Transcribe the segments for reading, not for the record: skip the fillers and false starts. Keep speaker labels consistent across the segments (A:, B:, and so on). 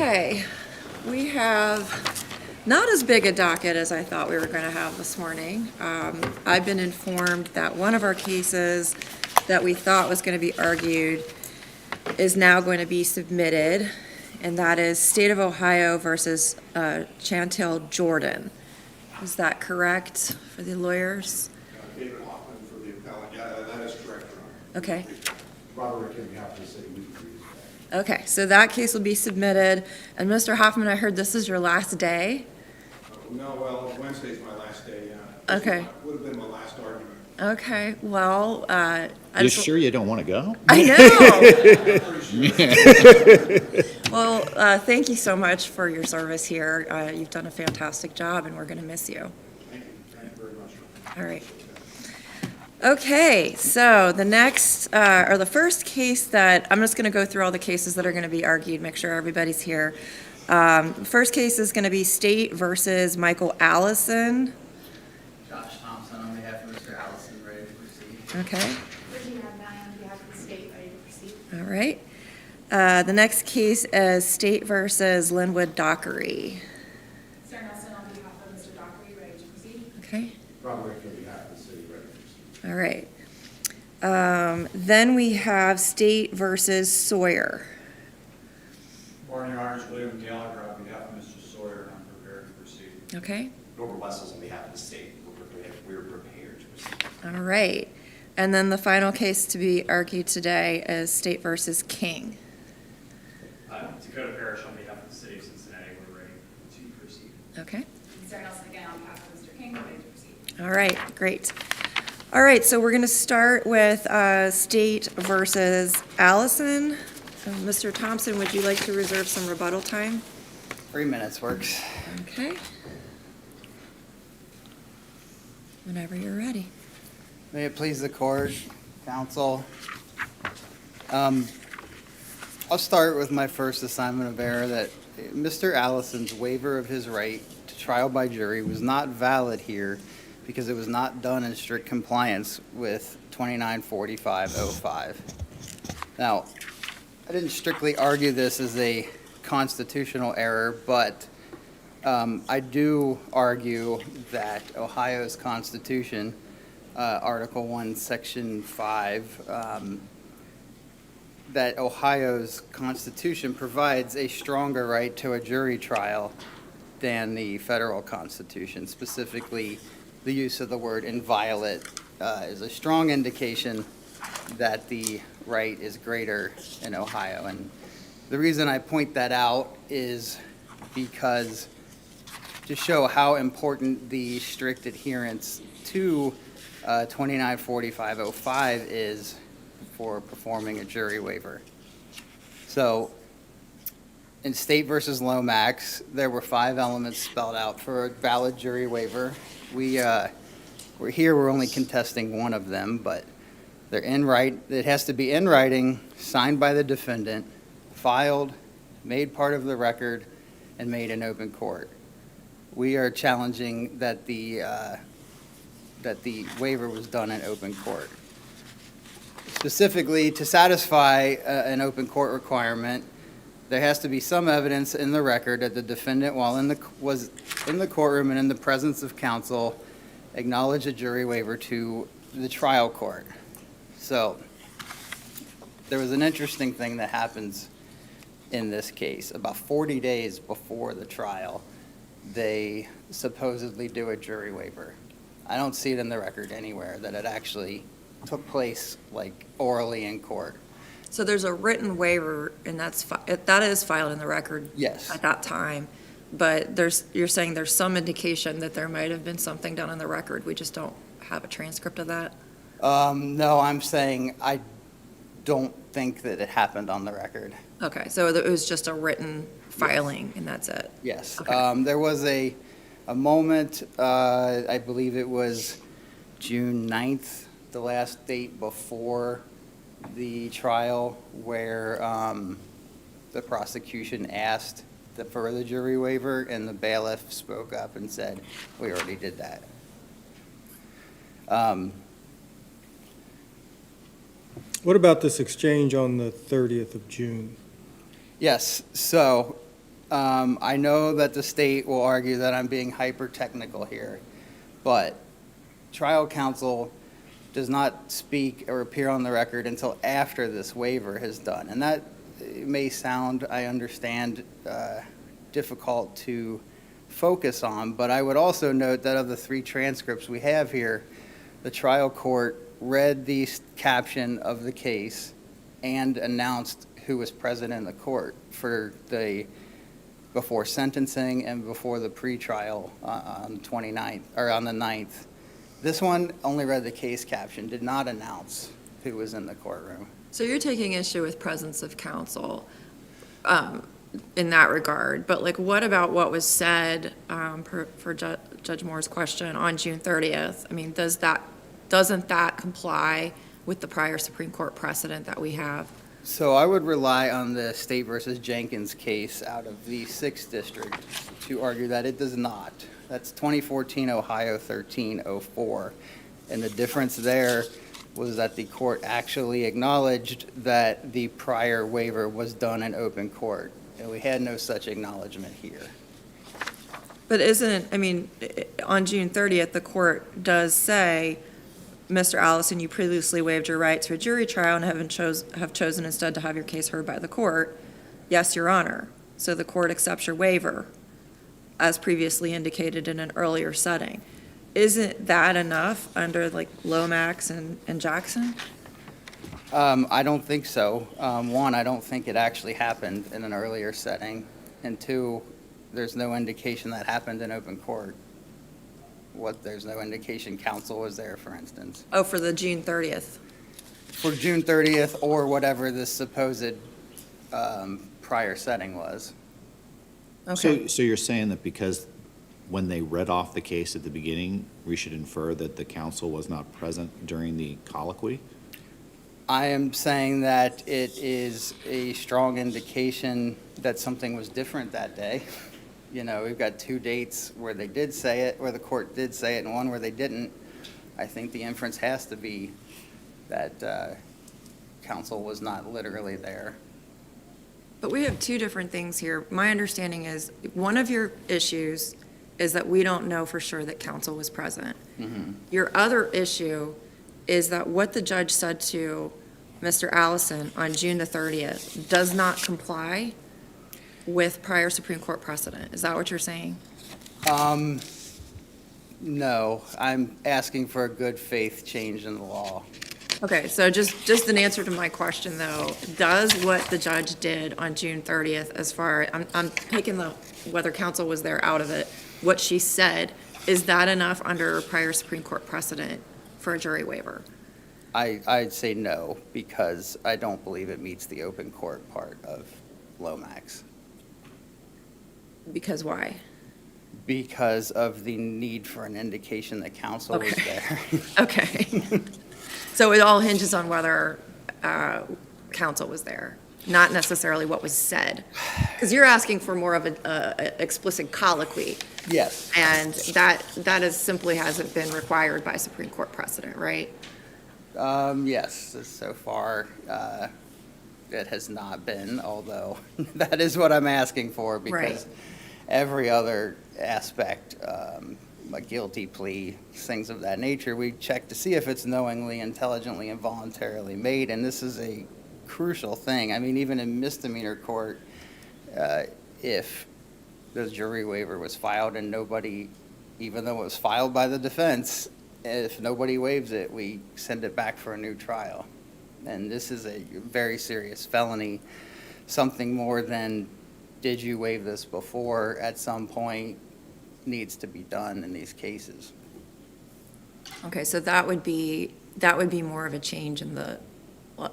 A: Okay, we have not as big a docket as I thought we were going to have this morning. I've been informed that one of our cases that we thought was going to be argued is now going to be submitted, and that is State of Ohio versus Chantel Jordan. Is that correct for the lawyers?
B: David Hoffman for the appellant. Yeah, that is correct, Your Honor.
A: Okay.
B: Robert Rick, on behalf of the city, we agree with that.
A: Okay, so that case will be submitted. And Mr. Hoffman, I heard this is your last day?
B: No, well, Wednesday's my last day.
A: Okay.
B: Would have been my last argument.
A: Okay, well,
C: You sure you don't want to go?
A: I know. Well, thank you so much for your service here. You've done a fantastic job, and we're going to miss you.
B: Thank you. Thank you very much.
A: All right. Okay, so the next, or the first case that, I'm just going to go through all the cases that are going to be argued, make sure everybody's here. First case is going to be State versus Michael Allison.
D: Josh Thompson on behalf of Mr. Allison, ready to proceed.
A: Okay,
E: Regina Nye on behalf of the state, ready to proceed.
A: all right. The next case is State versus Linwood Dockery.
E: Sarah Nelson on behalf of Mr. Dockery, ready to proceed.
A: Okay,
B: Robert Rick, on behalf of the city, ready to proceed.
A: all right. Then we have State versus Sawyer.
F: Morning, Your Honors. William Gallagher on behalf of Mr. Sawyer, and I'm prepared to proceed.
A: Okay,
G: Norbert Wessels on behalf of the state. We're prepared to proceed.
A: all right. And then the final case to be argued today is State versus King.
F: Dakota Parrish on behalf of the city of Cincinnati, we're ready to proceed.
A: Okay,
E: Sarah Nelson again on behalf of Mr. King, ready to proceed.
A: all right, great. All right, so we're going to start with State versus Allison. Mr. Thompson, would you like to reserve some rebuttal time?
D: 3 minutes works.
A: Okay. Whenever you're ready.
D: May it please the court, counsel. I'll start with my first assignment of error that Mr. Allison's waiver of his right to trial by jury was not valid here because it was not done in strict compliance with 2945-05. Now, I didn't strictly argue this as a constitutional error, but I do argue that Ohio's Constitution, Article 1, Section 5, that Ohio's Constitution provides a stronger right to a jury trial than the federal Constitution. Specifically, the use of the word inviolate is a strong indication that the right is greater in Ohio. And the reason I point that out is because to show how important the strict adherence to 2945-05 is for performing a jury waiver. So in State versus Lomax, there were 5 elements spelled out for a valid jury waiver. We're only contesting one of them, but they're it has to be in writing, signed by the defendant, filed, made part of the record, and made in open court. We are challenging that the waiver was done in open court. Specifically, to satisfy an open court requirement, there has to be some evidence in the record that the defendant, while was in the courtroom and in the presence of counsel, acknowledged a jury waiver to the trial court. So there was an interesting thing that happens in this case. About 40 days before the trial, they supposedly do a jury waiver. I don't see it in the record anywhere that it actually took place like orally in court.
A: So there's a written waiver, and that is filed in the record
D: Yes.
A: at that time. But you're saying there's some indication that there might have been something done on the record. We just don't have a transcript of that?
D: No, I'm saying I don't think that it happened on the record.
A: Okay, so it was just a written filing, and that's it?
D: Yes.
A: Okay.
D: There was a moment, I believe it was June 9th, the last date before the trial, where the prosecution asked for the jury waiver, and the bailiff spoke up and said, we already did that.
H: What about this exchange on the 30th of June?
D: Yes, so I know that the state will argue that I'm being hyper-technical here, but trial counsel does not speak or appear on the record until after this waiver has done. And that may sound, I understand, difficult to focus on, but I would also note that of the 3 transcripts we have here, the trial court read the caption of the case and announced who was present in the court for the before sentencing and before the pretrial on the 29th or on the 9th. This one only read the case caption, did not announce who was in the courtroom.
A: So you're taking issue with presence of counsel in that regard, but like, what about what was said for Judge Moore's question on June 30th? I mean, doesn't that comply with the prior Supreme Court precedent that we have?
D: So I would rely on the State versus Jenkins case out of the 6th District to argue that it does not. That's 2014 Ohio 1304. And the difference there was that the court actually acknowledged that the prior waiver was done in open court. And we had no such acknowledgement here.
A: But I mean, on June 30th, the court does say, Mr. Allison, you previously waived your right to a jury trial and have chosen instead to have your case heard by the court. Yes, Your Honor. So the court accepts your waiver, as previously indicated in an earlier setting. Isn't that enough under like Lomax and Jackson?
D: I don't think so. One, I don't think it actually happened in an earlier setting. And 2, there's no indication that happened in open court. There's no indication counsel was there, for instance.
A: Oh, for the June 30th.
D: For June 30th or whatever this supposed prior setting was.
A: Okay.
C: So you're saying that because when they read off the case at the beginning, we should infer that the counsel was not present during the colloquy?
D: I am saying that it is a strong indication that something was different that day. You know, we've got 2 dates where they did say it, where the court did say it, and one where they didn't. I think the inference has to be that counsel was not literally there.
A: But we have 2 different things here. My understanding is, one of your issues is that we don't know for sure that counsel was present.
D: Mhm.
A: Your other issue is that what the judge said to Mr. Allison on June the 30th does not comply with prior Supreme Court precedent. Is that what you're saying?
D: No, I'm asking for a good faith change in the law.
A: Okay, so just an answer to my question, though. Does what the judge did on June 30th, as far, I'm taking whether counsel was there out of it, what she said, is that enough under prior Supreme Court precedent for a jury waiver?
D: I'd say no, because I don't believe it meets the open court part of Lomax.
A: Because why?
D: Because of the need for an indication that counsel was
A: Okay.
D: there.
A: Okay. So it all hinges on whether counsel was there, not necessarily what was said. Because you're asking for more of an explicit colloquy,
D: Yes.
A: and that is simply hasn't been required by Supreme Court precedent, right?
D: Yes, so far, it has not been, although that is what I'm asking for, because
A: Right.
D: every other aspect, a guilty plea, things of that nature, we check to see if it's knowingly, intelligently, and voluntarily made, and this is a crucial thing. I mean, even in misdemeanor court, if the jury waiver was filed and nobody, even though it was filed by the defense, if nobody waives it, we send it back for a new trial. And this is a very serious felony, something more than, did you waive this before, at some point, needs to be done in these cases.
A: Okay, so that would be more of a change in the
D: That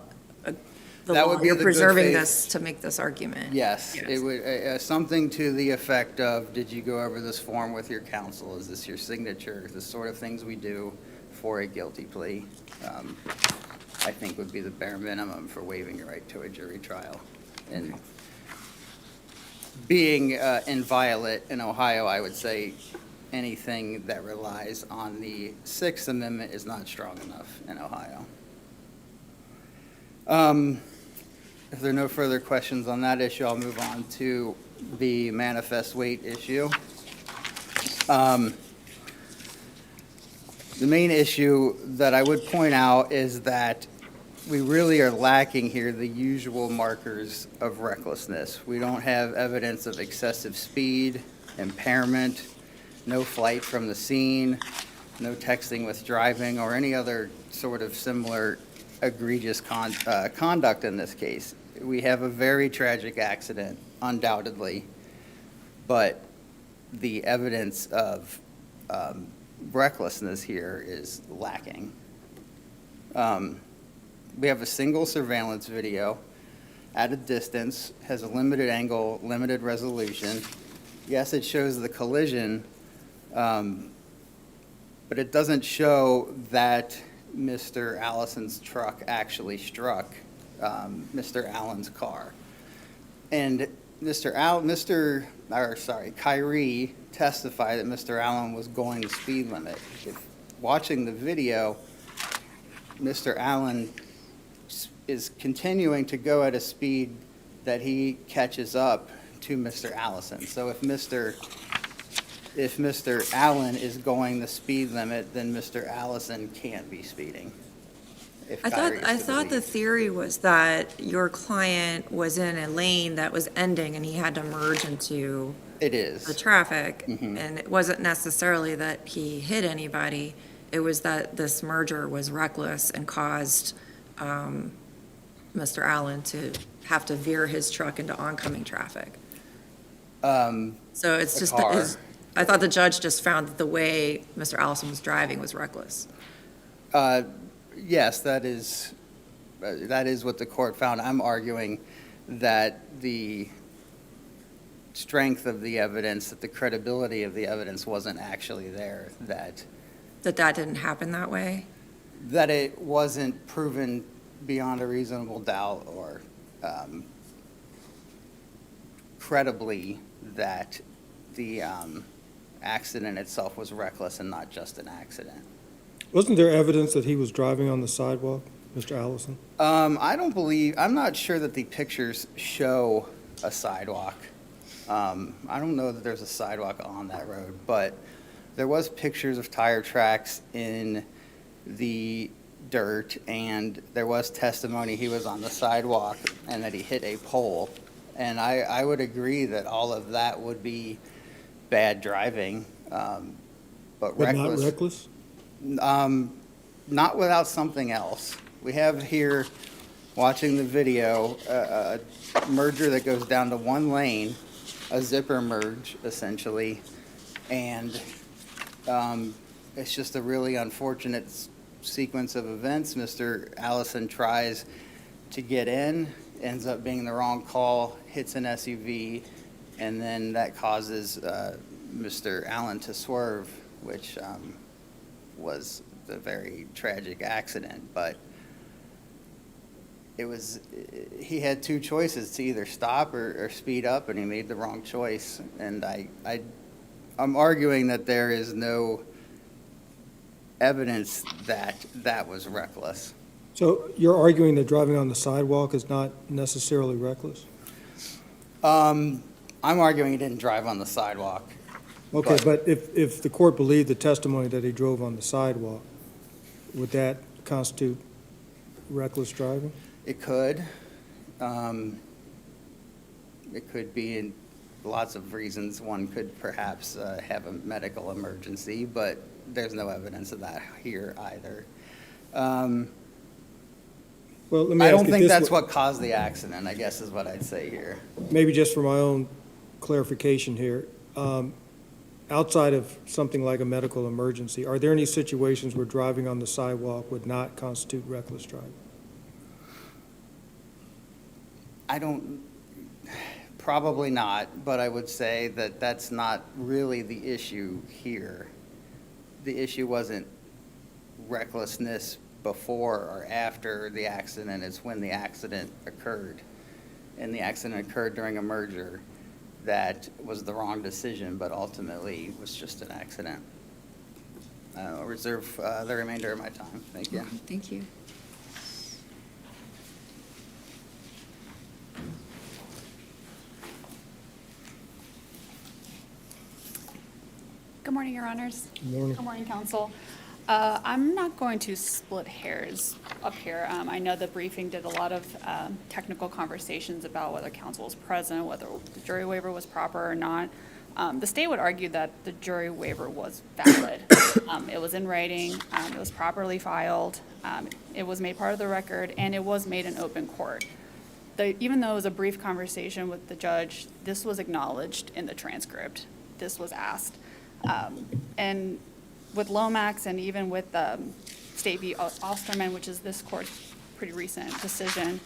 A: law.
D: would be
A: You're
D: the good
A: preserving
D: faith.
A: this to make this argument.
D: Yes, it would, something to the effect of, did you go over this form with your counsel? Is this your signature? The sort of things we do for a guilty plea, I think would be the bare minimum for waiving your right to a jury trial. And being inviolate in Ohio, I would say anything that relies on the Sixth Amendment is not strong enough in Ohio. If there are no further questions on that issue, I'll move on to the manifest weight issue. The main issue that I would point out is that we really are lacking here the usual markers of recklessness. We don't have evidence of excessive speed, impairment, no flight from the scene, no texting with driving, or any other sort of similar egregious conduct in this case. We have a very tragic accident, undoubtedly, but the evidence of recklessness here is lacking. We have a single surveillance video at a distance, has a limited angle, limited resolution. Yes, it shows the collision, but it doesn't show that Mr. Allison's truck actually struck Mr. Allen's car. And Kyrie testified that Mr. Allen was going the speed limit. Watching the video, Mr. Allen is continuing to go at a speed that he catches up to Mr. Allison. So if Mr. Allen is going the speed limit, then Mr. Allison can't be speeding. if Kyrie is
A: I
D: to
A: thought the
D: believe.
A: theory was that your client was in a lane that was ending and he had to merge into
D: It
A: the
D: is.
A: traffic.
D: Mhm.
A: And it wasn't necessarily that he hit anybody, it was that this merger was reckless and caused Mr. Allen to have to veer his truck into oncoming traffic. So it's
D: The
A: just,
D: car.
A: I thought the judge just found that the way Mr. Allison was driving was reckless.
D: Yes, that is what the court found. I'm arguing that the strength of the evidence, that the credibility of the evidence wasn't actually there, that
A: That didn't happen that way?
D: it wasn't proven beyond a reasonable doubt or credibly that the accident itself was reckless and not just an accident.
H: Wasn't there evidence that he was driving on the sidewalk, Mr. Allison?
D: I'm not sure that the pictures show a sidewalk. I don't know that there's a sidewalk on that road, but there was pictures of tire tracks in the dirt, and there was testimony he was on the sidewalk and that he hit a pole. And I would agree that all of that would be bad driving, but
H: But
D: reckless.
H: not reckless?
D: Not without something else. We have here, watching the video, a merger that goes down to one lane, a zipper merge, essentially, and it's just a really unfortunate sequence of events. Mr. Allison tries to get in, ends up being the wrong call, hits an SUV, and then that causes Mr. Allen to swerve, which was a very tragic accident. But he had two choices, to either stop or speed up, and he made the wrong choice. And I'm arguing that there is no evidence that was reckless.
H: So you're arguing that driving on the sidewalk is not necessarily reckless?
D: I'm arguing he didn't drive on the sidewalk.
H: Okay, but if the court believed the testimony that he drove on the sidewalk, would that constitute reckless driving?
D: It could. It could be in lots of reasons. One could perhaps have a medical emergency, but there's no evidence of that here either.
H: Well, let me
D: I
H: ask
D: don't
H: it
D: think
H: this
D: that's
H: way.
D: what caused the accident, I guess is what I'd say here.
H: Maybe just for my own clarification here, outside of something like a medical emergency, are there any situations where driving on the sidewalk would not constitute reckless driving?
D: Probably not, but I would say that that's not really the issue here. The issue wasn't recklessness before or after the accident, it's when the accident occurred. And the accident occurred during a merger that was the wrong decision, but ultimately was just an accident. I'll reserve the remainder of my time. Thank you.
A: Thank you.
I: Good morning, Your Honors.
H: Good morning.
I: Good morning, Counsel. I'm not going to split hairs up here. I know the briefing did a lot of technical conversations about whether counsel was present, whether the jury waiver was proper or not. The state would argue that the jury waiver was valid. It was in writing, it was properly filed, it was made part of the record, and it was made in open court. Even though it was a brief conversation with the judge, this was acknowledged in the transcript. This was asked. And with Lomax and even with State v. Osterman, which is this court's pretty recent decision,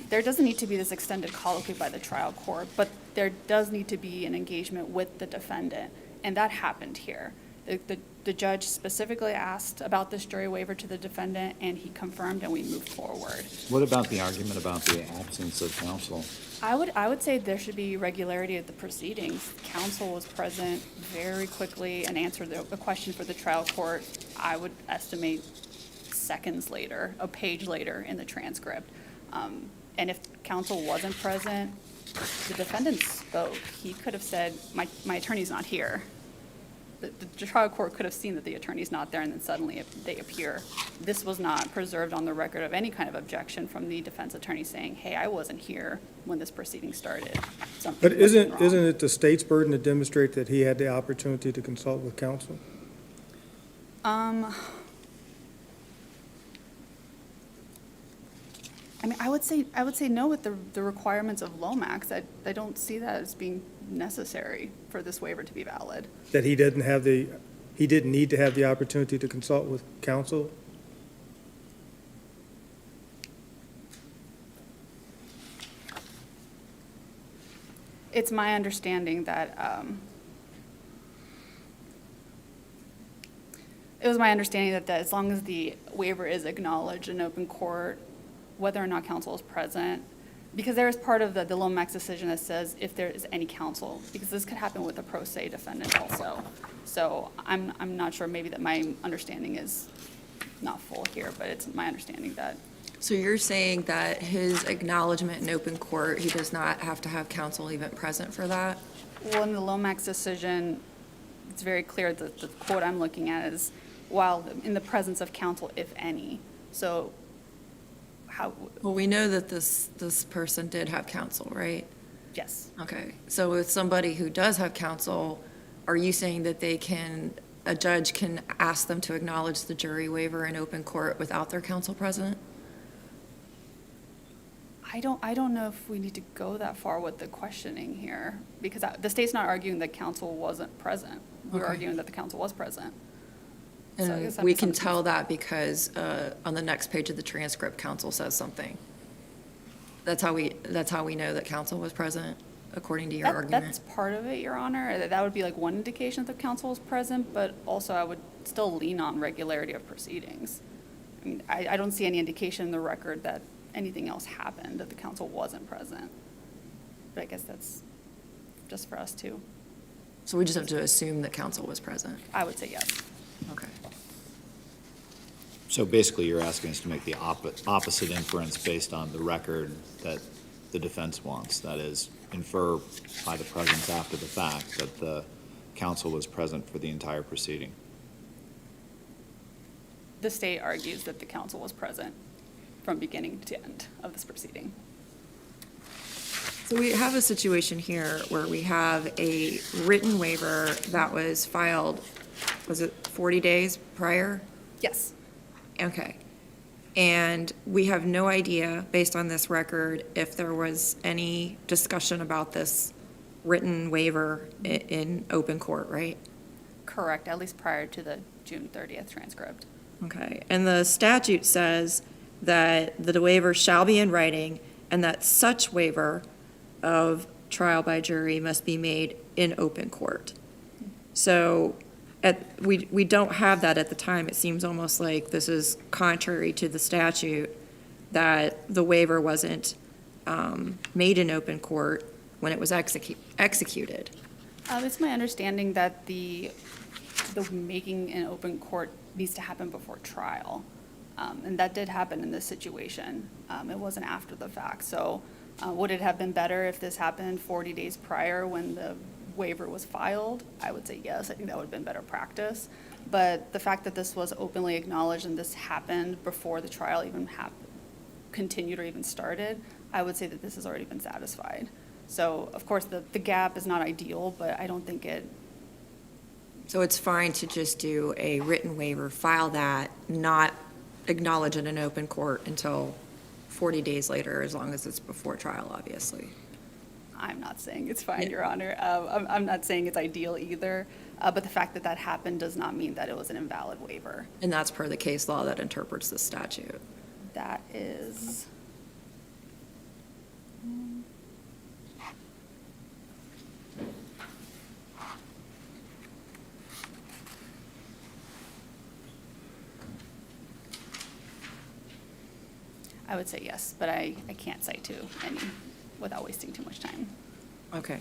I: there doesn't need to be this extended colloquy by the trial court, but there does need to be an engagement with the defendant, and that happened here. The judge specifically asked about this jury waiver to the defendant, and he confirmed, and we moved forward.
C: What about the argument about the absence of counsel?
I: I would say there should be regularity of the proceedings. Counsel was present very quickly and answered a question for the trial court. I would estimate seconds later, a page later in the transcript. And if counsel wasn't present, the defendant spoke. He could have said, my attorney's not here. The trial court could have seen that the attorney's not there, and then suddenly they appear. This was not preserved on the record of any kind of objection from the defense attorney saying, hey, I wasn't here when this proceeding started. Something
H: But
I: wasn't wrong.
H: isn't it the state's burden to demonstrate that he had the opportunity to consult with counsel?
I: I mean, I would say no with the requirements of Lomax. I don't see that as being necessary for this waiver to be valid.
H: That he didn't need to have the opportunity to consult with counsel?
I: It's my understanding that, it was my understanding that as long as the waiver is acknowledged in open court, whether or not counsel is present, because there is part of the Lomax decision that says if there is any counsel, because this could happen with a pro se defendant also. So I'm not sure, maybe that my understanding is not full here, but it's my understanding that,
A: So you're saying that his acknowledgement in open court, he does not have to have counsel even present for that?
I: well, in the Lomax decision, it's very clear that the quote I'm looking at is, while in the presence of counsel, if any. So how,
A: Well, we know that this person did have counsel, right?
I: yes.
A: Okay, so with somebody who does have counsel, are you saying that a judge can ask them to acknowledge the jury waiver in open court without their counsel present?
I: I don't know if we need to go that far with the questioning here, because the state's not arguing that counsel wasn't present. We're
A: Okay.
I: arguing that the counsel was present. So I
A: And
I: guess that
A: we
I: makes
A: can
I: sense.
A: tell that because on the next page of the transcript, counsel says something. That's how we know that counsel was present, according to your
I: That's
A: argument.
I: part of it, Your Honor. That would be like one indication that the counsel is present, but also I would still lean on regularity of proceedings. I mean, I don't see any indication in the record that anything else happened, that the counsel wasn't present. But I guess that's just for us too.
A: So we just have to assume that counsel was present.
I: I would say yes.
A: Okay.
C: So basically, you're asking us to make the opposite inference based on the record that the defense wants. That is, infer by the presence after the fact that the counsel was present for the entire proceeding.
I: The state argues that the counsel was present from beginning to end of this proceeding.
A: So we have a situation here where we have a written waiver that was filed, was it 40 days prior?
I: Yes.
A: Okay. And we have no idea, based on this record, if there was any discussion about this written waiver in open court, right?
I: Correct, at least prior to the June 30th transcript.
A: Okay. And the statute says that the waiver shall be in writing and that such waiver of trial by jury must be made in open court. So we don't have that at the time. It seems almost like this is contrary to the statute, that the waiver wasn't made in open court when it was executed.
I: It's my understanding that the making in open court needs to happen before trial. And that did happen in this situation. It wasn't after the fact. So would it have been better if this happened 40 days prior when the waiver was filed, I would say yes, I think that would have been better practice. But the fact that this was openly acknowledged and this happened before the trial even continued or even started, I would say that this has already been satisfied. So, of course, the gap is not ideal, but I don't think it,
A: So it's fine to just do a written waiver, file that, not acknowledge it in open court until 40 days later, as long as it's before trial, obviously.
I: I'm not saying it's fine, Your Honor. I'm not saying it's ideal either, but the fact that that happened does not mean that it was an invalid waiver.
A: And that's per the case law that interprets the statute.
I: That is. I would say yes, but I can't cite to any without wasting too much time.
A: Okay.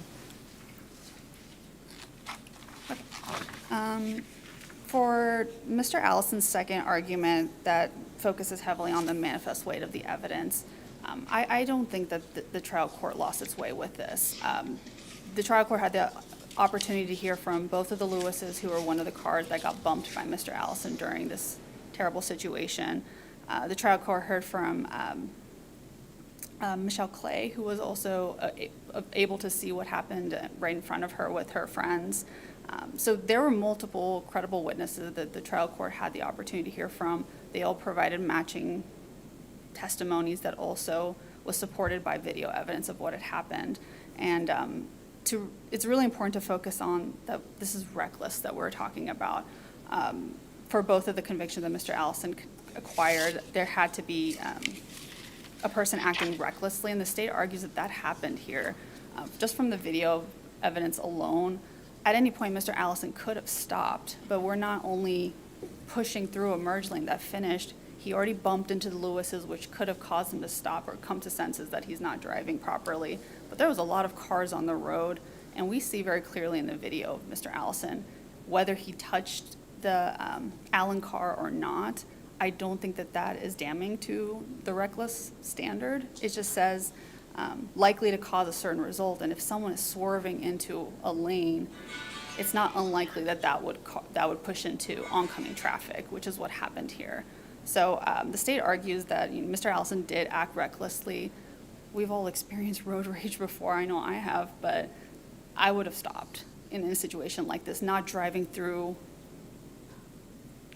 I: For Mr. Allison's second argument that focuses heavily on the manifest weight of the evidence, I don't think that the trial court lost its way with this. The trial court had the opportunity to hear from both of the Lewises, who were one of the cars that got bumped by Mr. Allison during this terrible situation. The trial court heard from Michelle Clay, who was also able to see what happened right in front of her with her friends. So there were multiple credible witnesses that the trial court had the opportunity to hear from. They all provided matching testimonies that also was supported by video evidence of what had happened. And it's really important to focus on that this is reckless that we're talking about. For both of the convictions that Mr. Allison acquired, there had to be a person acting recklessly, and the state argues that that happened here. Just from the video evidence alone, at any point, Mr. Allison could have stopped, but we're not only pushing through a merge lane that finished, he already bumped into the Lewises, which could have caused him to stop or come to senses that he's not driving properly. But there was a lot of cars on the road, and we see very clearly in the video of Mr. Allison, whether he touched the Allen car or not, I don't think that that is damning to the reckless standard. It just says likely to cause a certain result, and if someone is swerving into a lane, it's not unlikely that that would push into oncoming traffic, which is what happened here. So the state argues that Mr. Allison did act recklessly. We've all experienced road rage before, I know I have, but I would have stopped in a situation like this, not driving through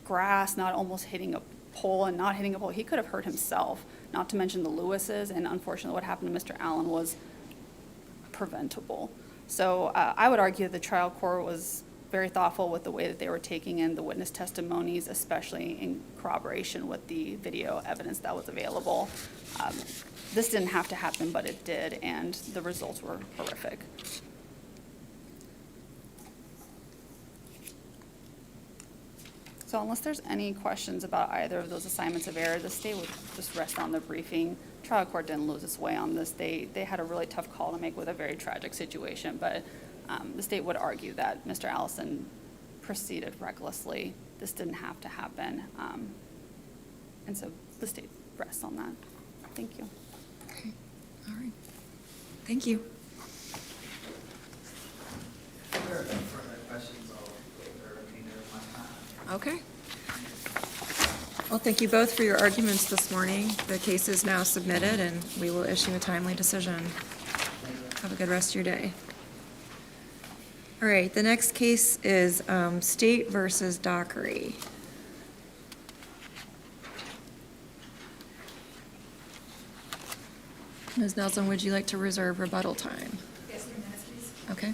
I: grass, not almost hitting a pole and not hitting a pole. He could have hurt himself, not to mention the Lewises, and unfortunately what happened to Mr. Allen was preventable. So I would argue that the trial court was very thoughtful with the way that they were taking in the witness testimonies, especially in corroboration with the video evidence that was available. This didn't have to happen, but it did, and the results were horrific. So unless there's any questions about either of those assignments of error, the state would just rest on the briefing. Trial court didn't lose its way on this. They had a really tough call to make with a very tragic situation, but the state would argue that Mr. Allison proceeded recklessly. This didn't have to happen. And so the state rests on that. Thank you.
A: Okay, all right. Thank you.
D: If there are no further questions, I'll waive the remainder of my time.
A: Okay. Well, thank you both for your arguments this morning. The case is now submitted, and we will issue a timely decision. Have a good rest of your day. All right, the next case is State versus Dockery. Ms. Nelson, would you like to reserve rebuttal time?
E: Yes, 3 minutes, please.
A: Okay.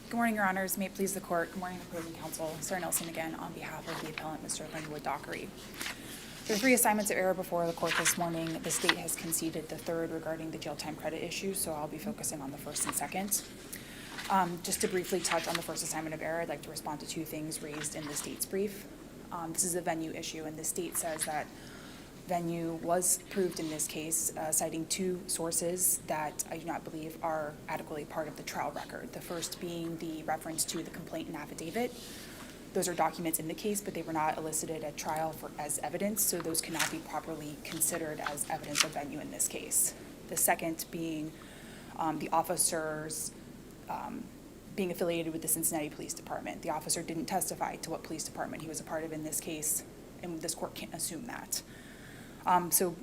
J: Good morning, Your Honors. May it please the Court. Good morning, opposing counsel. Sarah Nelson again on behalf of the appellant, Mr. Linwood Dockery. There are 3 assignments of error before the Court this morning. The State has conceded the third regarding the jail time credit issue, so I'll be focusing on the first and second. Just to briefly touch on the first assignment of error, I'd like to respond to 2 things raised in the State's brief. This is a venue issue, and the State says that venue was proved in this case, citing 2 sources that I do not believe are adequately part of the trial record. The first being the reference to the complaint and affidavit. those are documents in the case, but they were not elicited at trial as evidence, so those cannot be properly considered as evidence of venue in this case. The second being the officers being affiliated with the Cincinnati Police Department. The officer didn't testify to what police department he was a part of in this case, and this court can't assume that. So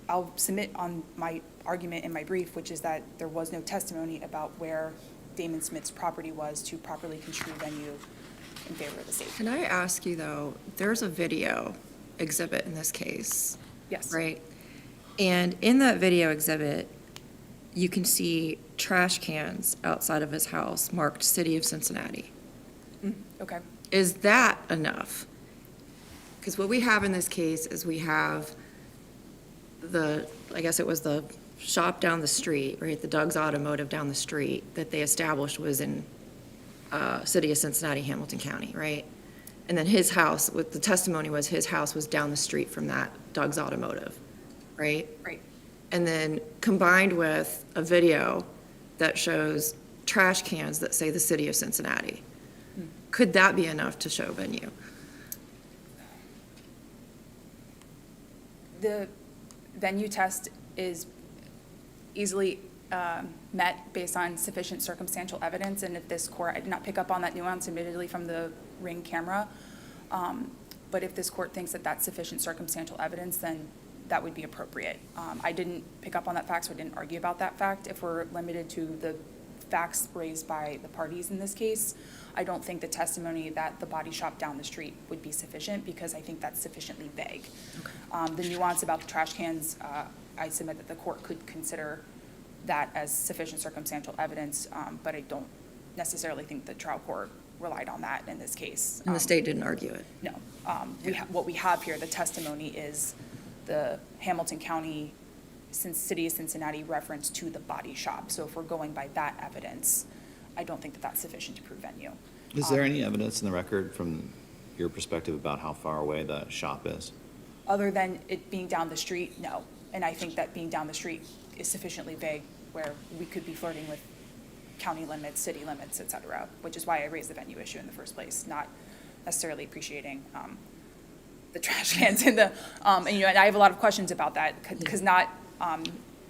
J: I'll submit on my argument in my brief, which is that there was no testimony about where Damon Smith's property was to properly construe venue in favor of the state.
A: Can I ask you, though, there's a video exhibit in this case,
J: Yes.
A: right? And in that video exhibit, you can see trash cans outside of his house marked City of Cincinnati.
J: Okay.
A: Is that enough? Because what we have in this case is we have I guess it was the shop down the street, right, the Doug's Automotive down the street that they established was in City of Cincinnati, Hamilton County, right? And then his house, what the testimony was, his house was down the street from that Doug's Automotive, right?
J: Right.
A: And then combined with a video that shows trash cans that say the City of Cincinnati. Could that be enough to show venue?
J: The venue test is easily met based on sufficient circumstantial evidence, and if this court, I did not pick up on that nuance admittedly from the Ring camera, but if this court thinks that that's sufficient circumstantial evidence, then that would be appropriate. I didn't pick up on that fact, so I didn't argue about that fact. If we're limited to the facts raised by the parties in this case, I don't think the testimony that the body shop down the street would be sufficient, because I think that's sufficiently vague. The nuance about the trash cans, I submit that the court could consider that as sufficient circumstantial evidence, but I don't necessarily think the trial court relied on that in this case.
A: And the state didn't argue it?
J: No. What we have here, the testimony is the Hamilton County, City of Cincinnati reference to the body shop. So if we're going by that evidence, I don't think that that's sufficient to prove venue.
C: Is there any evidence in the record from your perspective about how far away the shop is?
J: Other than it being down the street, no. And I think that being down the street is sufficiently vague where we could be flirting with county limits, city limits, et cetera, which is why I raised the venue issue in the first place, not necessarily appreciating the trash cans in the, and I have a lot of questions about that, because not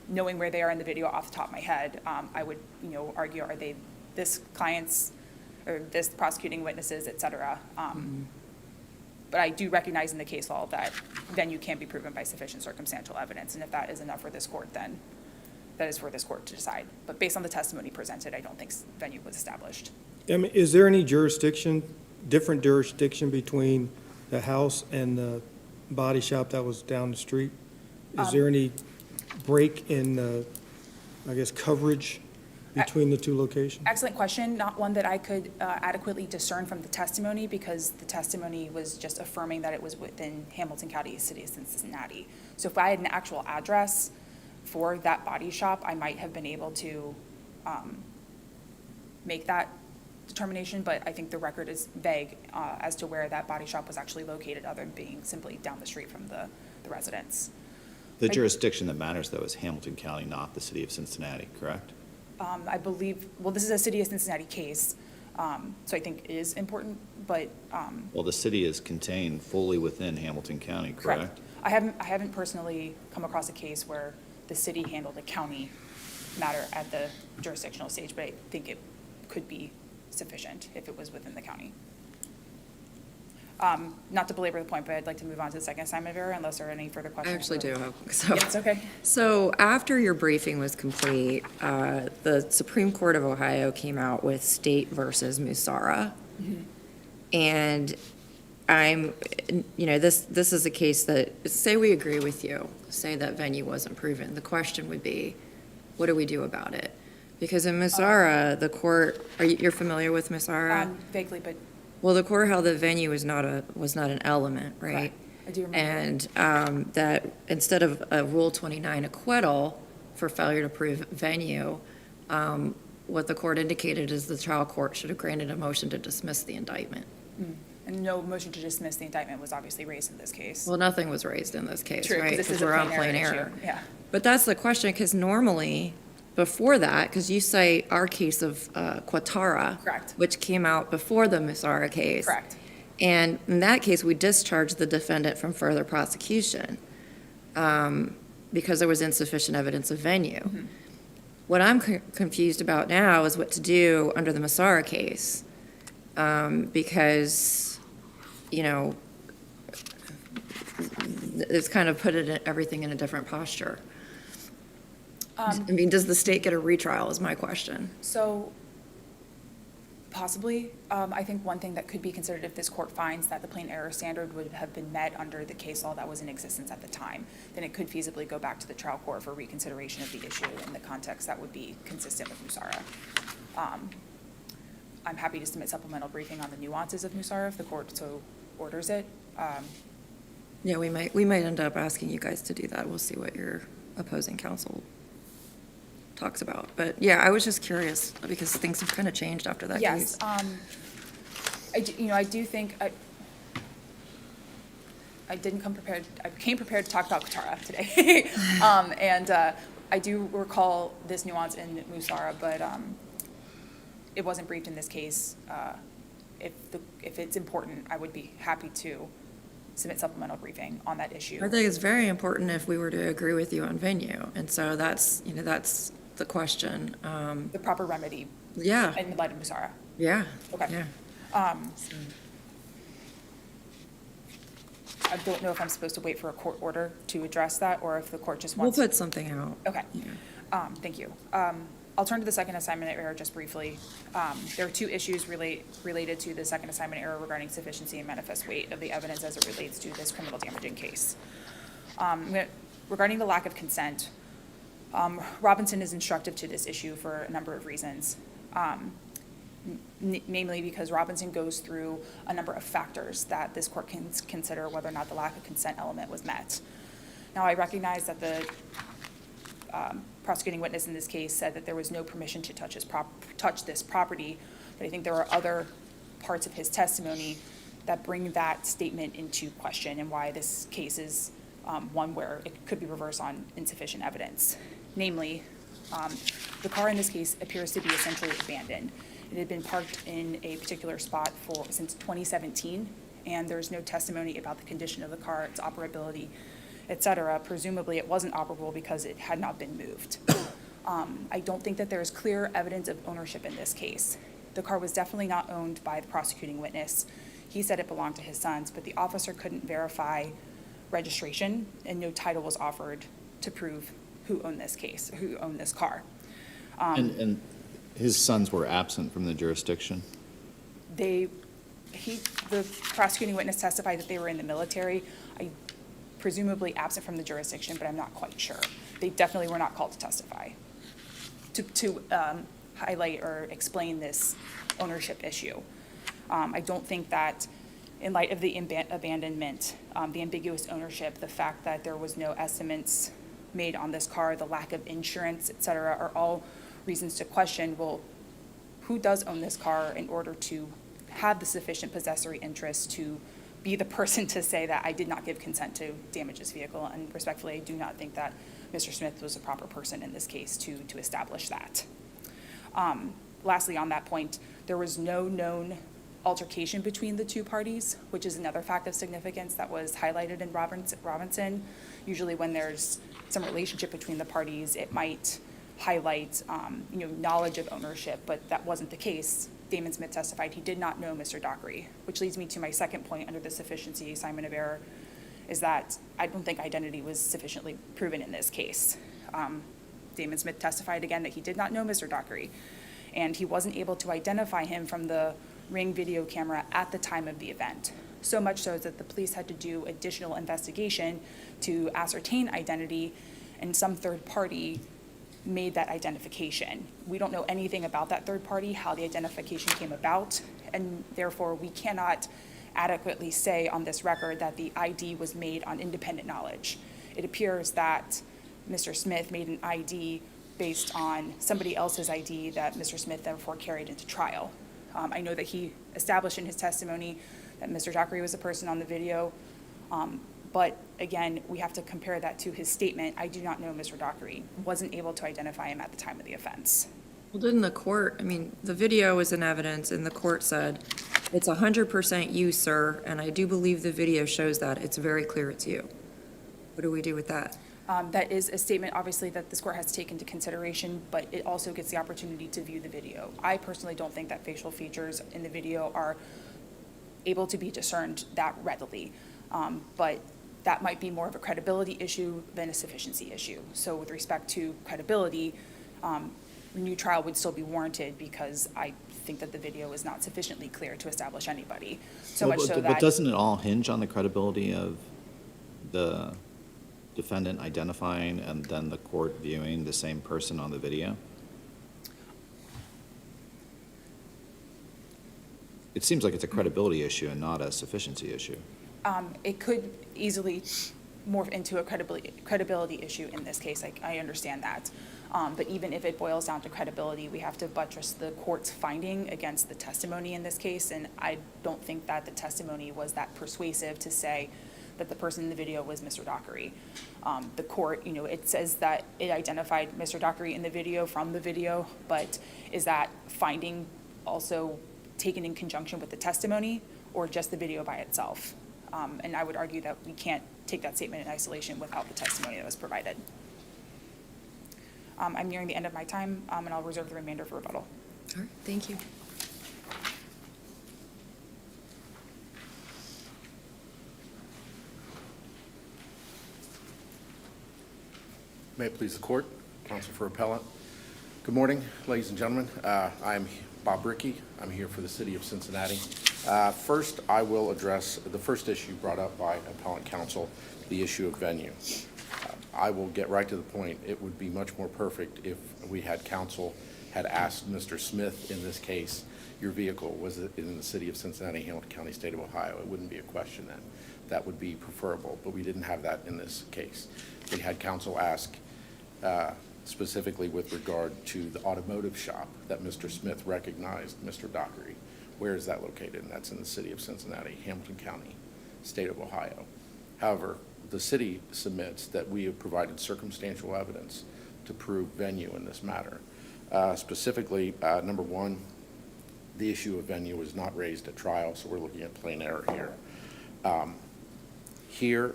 J: knowing where they are in the video off the top of my head, I would, argue, are they this client's or this prosecuting witnesses, et cetera. But I do recognize in the case law that venue can be proven by sufficient circumstantial evidence, and if that is enough for this court, then that is for this court to decide. But based on the testimony presented, I don't think venue was established.
H: I mean, is there any different jurisdiction between the house and the body shop that was down the street? Is there any break in, coverage between the two locations?
J: Excellent question, not one that I could adequately discern from the testimony, because the testimony was just affirming that it was within Hamilton County, City of Cincinnati. So if I had an actual address for that body shop, I might have been able to make that determination, but I think the record is vague as to where that body shop was actually located, other than being simply down the street from the residence.
C: The jurisdiction that matters, though, is Hamilton County, not the City of Cincinnati, correct?
J: I believe, well, this is a City of Cincinnati case, so I think it is important, but.
C: Well, the city is contained fully within Hamilton County, correct?
J: I haven't personally come across a case where the city handled a county matter at the jurisdictional stage, but I think it could be sufficient if it was within the county. Not to belabor the point, but I'd like to move on to the second assignment of error, unless there are any further
A: I
J: questions.
A: actually do. So,
J: Yes, okay.
A: So after your briefing was complete, the Supreme Court of Ohio came out with State versus Musara. And this is a case that, say we agree with you, say that venue wasn't proven. The question would be, what do we do about it? Because in Musara, the court, you're familiar with Musara?
J: Vaguely, but.
A: Well, the court held that venue was not an element, right?
J: I do remember.
A: And that instead of a Rule 29 acquittal for failure to prove venue, what the court indicated is the trial court should have granted a motion to dismiss the indictment.
J: And no motion to dismiss the indictment was obviously raised in this case.
A: Well, nothing was raised in this case,
J: True, 'cause
A: right?
J: this is
A: Because
J: a
A: we're on
J: plain
A: plain
J: error
A: error.
J: issue. Yeah.
A: But that's the question, because normally, before that, because you cite our case of Quatara.
J: Correct.
A: Which came out before the Musara case.
J: Correct.
A: And in that case, we discharged the defendant from further prosecution because there was insufficient evidence of venue. What I'm confused about now is what to do under the Massara case, because, you know, it's kind of everything in a different posture. I mean, does the state get a retrial is my question.
J: So possibly, I think one thing that could be considered if this court finds that the plain error standard would have been met under the case law that was in existence at the time, then it could feasibly go back to the trial court for reconsideration of the issue in the context that would be consistent with Musara. I'm happy to submit supplemental briefing on the nuances of Musara if the court so orders it.
A: Yeah, we might end up asking you guys to do that. We'll see what your opposing counsel talks about. But yeah, I was just curious because things have kind of changed after that
J: Yes,
A: case.
J: I do think, I didn't come prepared, I came prepared to talk about Katara today. And I do recall this nuance in Musara, but it wasn't briefed in this case. If it's important, I would be happy to submit supplemental briefing on that issue.
A: I think it's very important if we were to agree with you on venue. And so that's the question.
J: The proper remedy
A: Yeah,
J: in light of Musara.
A: yeah.
J: Okay.
A: Yeah.
J: I don't know if I'm supposed to wait for a court order to address that, or if the court just
A: We'll
J: wants.
A: put something out.
J: Okay.
A: Yeah.
J: Thank you. I'll turn to the second assignment error just briefly. There are two issues related to the second assignment error regarding sufficiency and manifest weight of the evidence as it relates to this criminal damaging case. Regarding the lack of consent, Robinson is instructive to this issue for a number of reasons. Namely because Robinson goes through a number of factors that this court can consider whether or not the lack of consent element was met. Now, I recognize that the prosecuting witness in this case said that there was no permission to touch this property, but I think there are other parts of his testimony that bring that statement into question and why this case is one where it could be reversed on insufficient evidence. Namely, the car in this case appears to be essentially abandoned. It had been parked in a particular spot since 2017, and there's no testimony about the condition of the car, its operability, et cetera. Presumably, it wasn't operable because it had not been moved. I don't think that there is clear evidence of ownership in this case. The car was definitely not owned by the prosecuting witness. He said it belonged to his sons, but the officer couldn't verify registration, and no title was offered to prove who owned this car.
C: And his sons were absent from the jurisdiction?
J: The prosecuting witness testified that they were in the military, presumably absent from the jurisdiction, but I'm not quite sure. They definitely were not called to testify to highlight or explain this ownership issue. I don't think that in light of the abandonment, the ambiguous ownership, the fact that there was no estimates made on this car, the lack of insurance, et cetera, are all reasons to question, well, who does own this car in order to have the sufficient possessory interest to be the person to say that I did not give consent to damage this vehicle? And respectfully, I do not think that Mr. Smith was a proper person in this case to establish that. Lastly, on that point, there was no known altercation between the two parties, which is another fact of significance that was highlighted in Robinson. Usually when there's some relationship between the parties, it might highlight knowledge of ownership, but that wasn't the case. Damon Smith testified he did not know Mr. Dockery, which leads me to my second point under the sufficiency assignment of error, is that I don't think identity was sufficiently proven in this case. Damon Smith testified again that he did not know Mr. Dockery, and he wasn't able to identify him from the Ring video camera at the time of the event. So much so that the police had to do additional investigation to ascertain identity, and some third party made that identification. We don't know anything about that third party, how the identification came about, and therefore we cannot adequately say on this record that the ID was made on independent knowledge. It appears that Mr. Smith made an ID based on somebody else's ID that Mr. Smith therefore carried into trial. I know that he established in his testimony that Mr. Dockery was the person on the video, but again, we have to compare that to his statement, I do not know Mr. Dockery, wasn't able to identify him at the time of the offense.
A: Well, didn't the court, I mean, the video was in evidence and the court said It's 100% you, sir, and I do believe the video shows that. It's very clear it's you. What do we do with that?
J: That is a statement, obviously, that this court has taken into consideration, but it also gets the opportunity to view the video. I personally don't think that facial features in the video are able to be discerned that readily. But that might be more of a credibility issue than a sufficiency issue. So with respect to credibility, a new trial would still be warranted because I think that the video is not sufficiently clear to establish anybody. So much so
C: But
J: that,
C: doesn't it all hinge on the credibility of the defendant identifying and then the court viewing the same person on the video? It seems like it's a credibility issue and not a sufficiency issue.
J: it could easily morph into a credibility issue in this case. I understand that. But even if it boils down to credibility, we have to buttress the court's finding against the testimony in this case. And I don't think that the testimony was that persuasive to say that the person in the video was Mr. Dockery. The court, it says that it identified Mr. Dockery in the video from the video, but is that finding also taken in conjunction with the testimony or just the video by itself? And I would argue that we can't take that statement in isolation without the testimony that was provided. I'm nearing the end of my time, and I'll reserve the remainder for rebuttal.
A: All right, thank you.
K: May it please the court, counsel for appellant. Good morning, ladies and gentlemen. I'm Bob Rickey. I'm here for the city of Cincinnati. First, I will address the first issue brought up by appellant counsel, the issue of venue. I will get right to the point. It would be much more perfect if we had counsel had asked Mr. Smith in this case, your vehicle, was it in the city of Cincinnati, Hamilton County, state of Ohio? It wouldn't be a question then. That would be preferable, but we didn't have that in this case. We had counsel ask specifically with regard to the automotive shop that Mr. Smith recognized Mr. Dockery. Where is that located? And that's in the city of Cincinnati, Hamilton County, state of Ohio. However, the city submits that we have provided circumstantial evidence to prove venue in this matter. Specifically, number one, the issue of venue was not raised at trial, so we're looking at plain error here.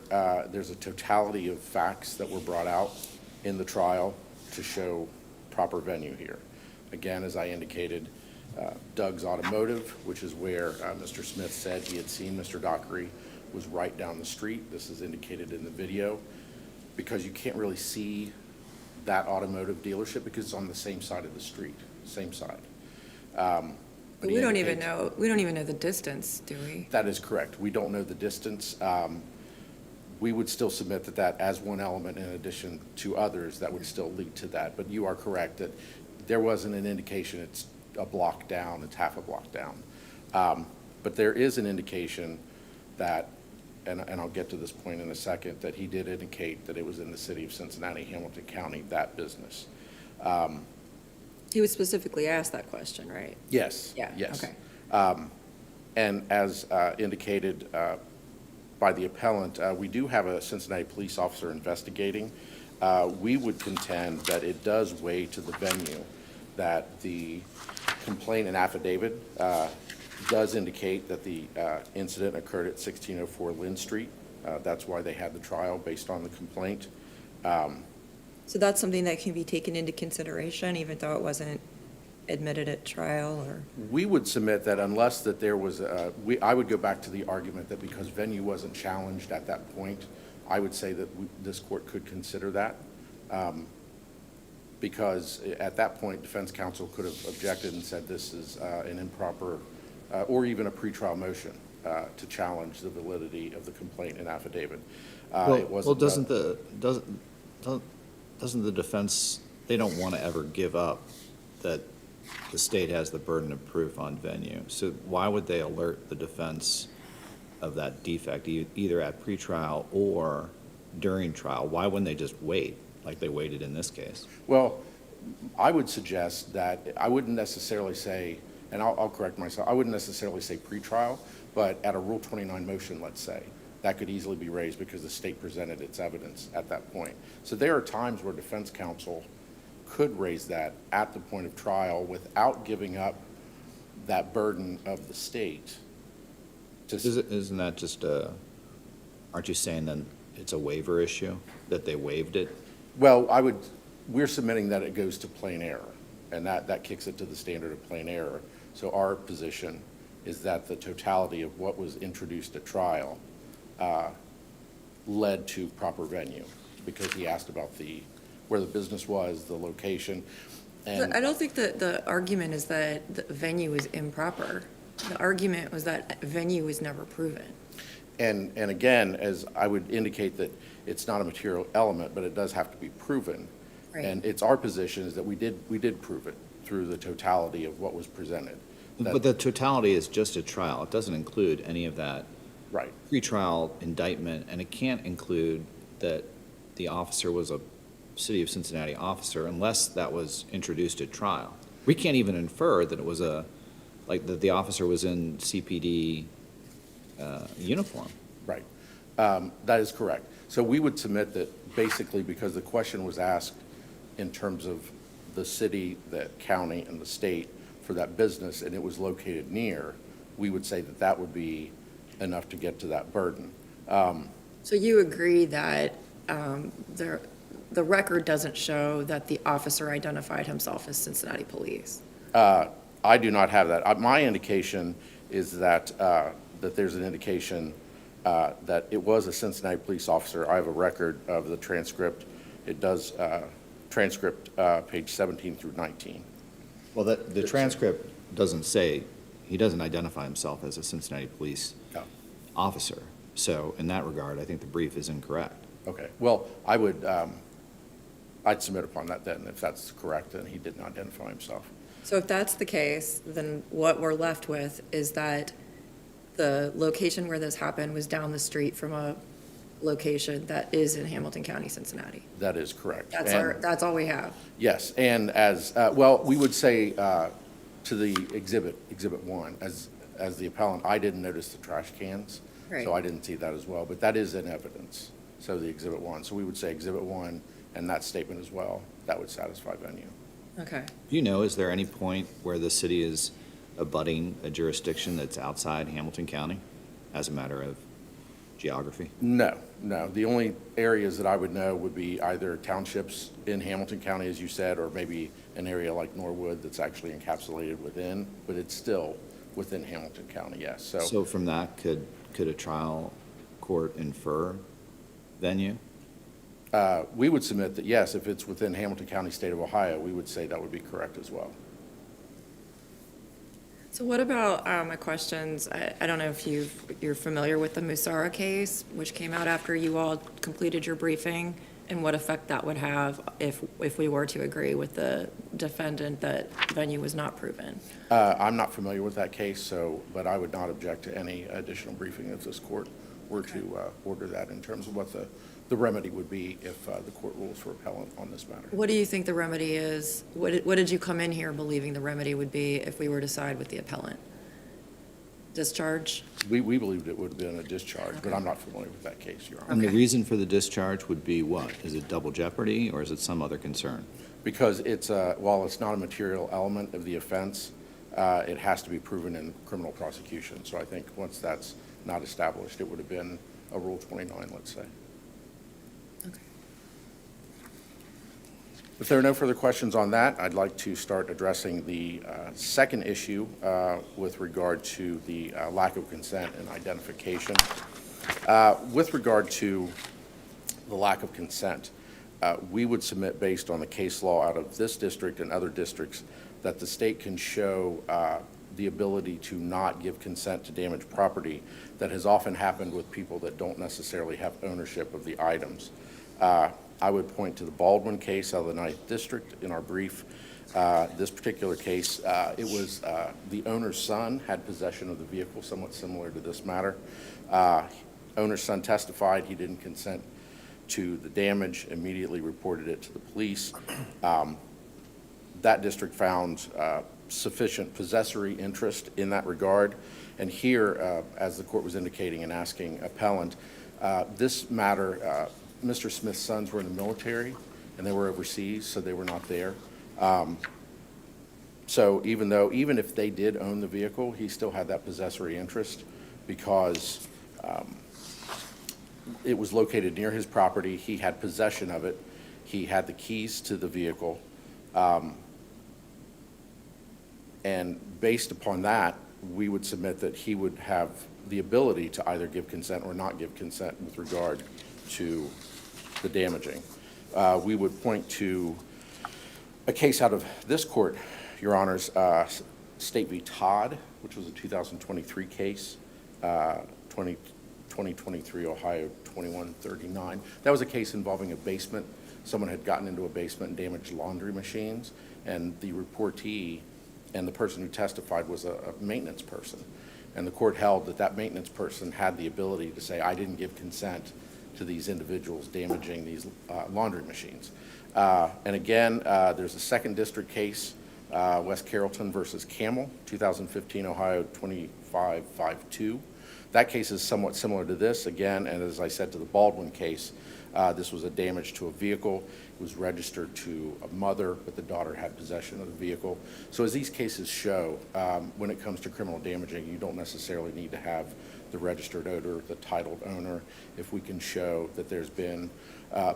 K: There's a totality of facts that were brought out in the trial to show proper venue here. Again, as I indicated, Doug's Automotive, which is where Mr. Smith said he had seen Mr. Dockery, was right down the street. This is indicated in the video because you can't really see that automotive dealership because it's on the same side of the street, same side.
A: But we don't even know the distance, do we?
K: That is correct. We don't know the distance. We would still submit that as one element in addition to others that would still lead to that. But you are correct that there wasn't an indication it's a block down, it's half a block down. But there is an indication that, and I'll get to this point in a second, that he did indicate that it was in the city of Cincinnati, Hamilton County, that business.
A: He was specifically asked that question, right?
K: Yes.
A: Yeah,
K: Yes.
A: okay.
K: And as indicated by the appellant, we do have a Cincinnati police officer investigating. We would contend that it does weigh to the venue, that the complaint and affidavit does indicate that the incident occurred at 1604 Lynn Street. That's why they had the trial based on the complaint.
A: So that's something that can be taken into consideration, even though it wasn't admitted at trial, or?
K: We would submit that unless that there was, I would go back to the argument that because venue wasn't challenged at that point, I would say that this court could consider that. Because at that point, defense counsel could have objected and said this is an improper, or even a pretrial motion to challenge the validity of the complaint and affidavit.
C: Well, doesn't the defense, they don't want to ever give up that the state has the burden of proof on venue. So why would they alert the defense of that defect, either at pretrial or during trial? Why wouldn't they just wait, like they waited in this case?
K: Well, I would suggest that I wouldn't necessarily say, and I'll correct myself, I wouldn't necessarily say pretrial, but at a Rule 29 motion, let's say, that could easily be raised because the state presented its evidence at that point. So there are times where defense counsel could raise that at the point of trial without giving up that burden of the state to
C: Isn't that just aren't you saying then it's a waiver issue, that they waived it?
K: Well, we're submitting that it goes to plain error, and that kicks it to the standard of plain error. So our position is that the totality of what was introduced at trial led to proper venue, because he asked about where the business was, the location, and
A: I don't think that the argument is that the venue is improper. The argument was that venue was never proven.
K: And again, as I would indicate that it's not a material element, but it does have to be proven.
A: Right.
K: And it's our position is that we did prove it through the totality of what was presented.
C: But the totality is just a trial. It doesn't include any of that
K: Right.
C: pretrial indictment, and it can't include that the officer was a City of Cincinnati officer unless that was introduced at trial. We can't even infer that it was that the officer was in CPD uniform.
K: Right. That is correct. So we would submit that basically because the question was asked in terms of the city, the county, and the state for that business, and it was located near, we would say that that would be enough to get to that burden.
A: So you agree that the record doesn't show that the officer identified himself as Cincinnati Police?
K: I do not have that. My indication is that there's an indication that it was a Cincinnati police officer. I have a record of the transcript. It does, transcript page 17 through 19.
C: Well, the transcript doesn't say, he doesn't identify himself as a Cincinnati police
K: No.
C: officer. So in that regard, I think the brief is incorrect.
K: Okay. Well, I'd submit upon that then, if that's correct, then he didn't identify himself.
A: So if that's the case, then what we're left with is that the location where this happened was down the street from a location that is in Hamilton County, Cincinnati.
K: That is correct.
A: That's all we have.
K: Yes, and well, we would say to the Exhibit 1, as the appellant, I didn't notice the trash cans,
A: Right.
K: so I didn't see that as well, but that is in evidence, so the Exhibit 1. So we would say Exhibit 1 and that statement as well, that would satisfy venue.
A: Okay.
C: Do you know, is there any point where the city is abutting a jurisdiction that's outside Hamilton County as a matter of geography?
K: No. The only areas that I would know would be either townships in Hamilton County, as you said, or maybe an area like Norwood that's actually encapsulated within, but it's still within Hamilton County, yes.
C: So from that, could a trial court infer venue?
K: We would submit that, yes, if it's within Hamilton County, state of Ohio, we would say that would be correct as well.
A: So what about my questions? I don't know if you're familiar with the Musara case, which came out after you all completed your briefing, and what effect that would have if we were to agree with the defendant that venue was not proven.
K: I'm not familiar with that case, but I would not object to any additional briefing if this court were to order that in terms of what the remedy would be if the court rules for appellant on this matter.
A: What do you think the remedy is? What did you come in here believing the remedy would be if we were to side with the appellant? Discharge?
K: We believed it would have been a discharge, but I'm not familiar with that case, Your Honor.
C: And the
A: Okay.
C: reason for the discharge would be what? Is it double jeopardy, or is it some other concern?
K: Because while it's not a material element of the offense, it has to be proven in criminal prosecution. So I think once that's not established, it would have been a Rule 29, let's say.
A: Okay.
K: If there are no further questions on that, I'd like to start addressing the second issue with regard to the lack of consent and identification. With regard to the lack of consent, we would submit based on the case law out of this district and other districts that the state can show the ability to not give consent to damaged property that has often happened with people that don't necessarily have ownership of the items. I would point to the Baldwin case out of the 9th District in our brief. This particular case, it was the owner's son had possession of the vehicle, somewhat similar to this matter. Owner's son testified he didn't consent to the damage, immediately reported it to the police. That district found sufficient possessory interest in that regard. And here, as the court was indicating and asking appellant, this matter, Mr. Smith's sons were in the military and they were overseas, so they were not there. So even if they did own the vehicle, he still had that possessory interest because it was located near his property. He had possession of it. He had the keys to the vehicle. And based upon that, we would submit that he would have the ability to either give consent or not give consent with regard to the damaging. We would point to a case out of this court, Your Honors, State v. Todd, which was a 2023 case, 2023 Ohio 2139. That was a case involving a basement. Someone had gotten into a basement and damaged laundry machines, and the reportee and the person who testified was a maintenance person. And the court held that that maintenance person had the ability to say, I didn't give consent to these individuals damaging these laundry machines. And again, there's a second district case, West Carrollton versus Camel, 2015 Ohio 2552. That case is somewhat similar to this, again, and as I said to the Baldwin case, this was a damage to a vehicle. It was registered to a mother, but the daughter had possession of the vehicle. So as these cases show, when it comes to criminal damaging, you don't necessarily need to have the registered owner, the titled owner, if we can show that there's been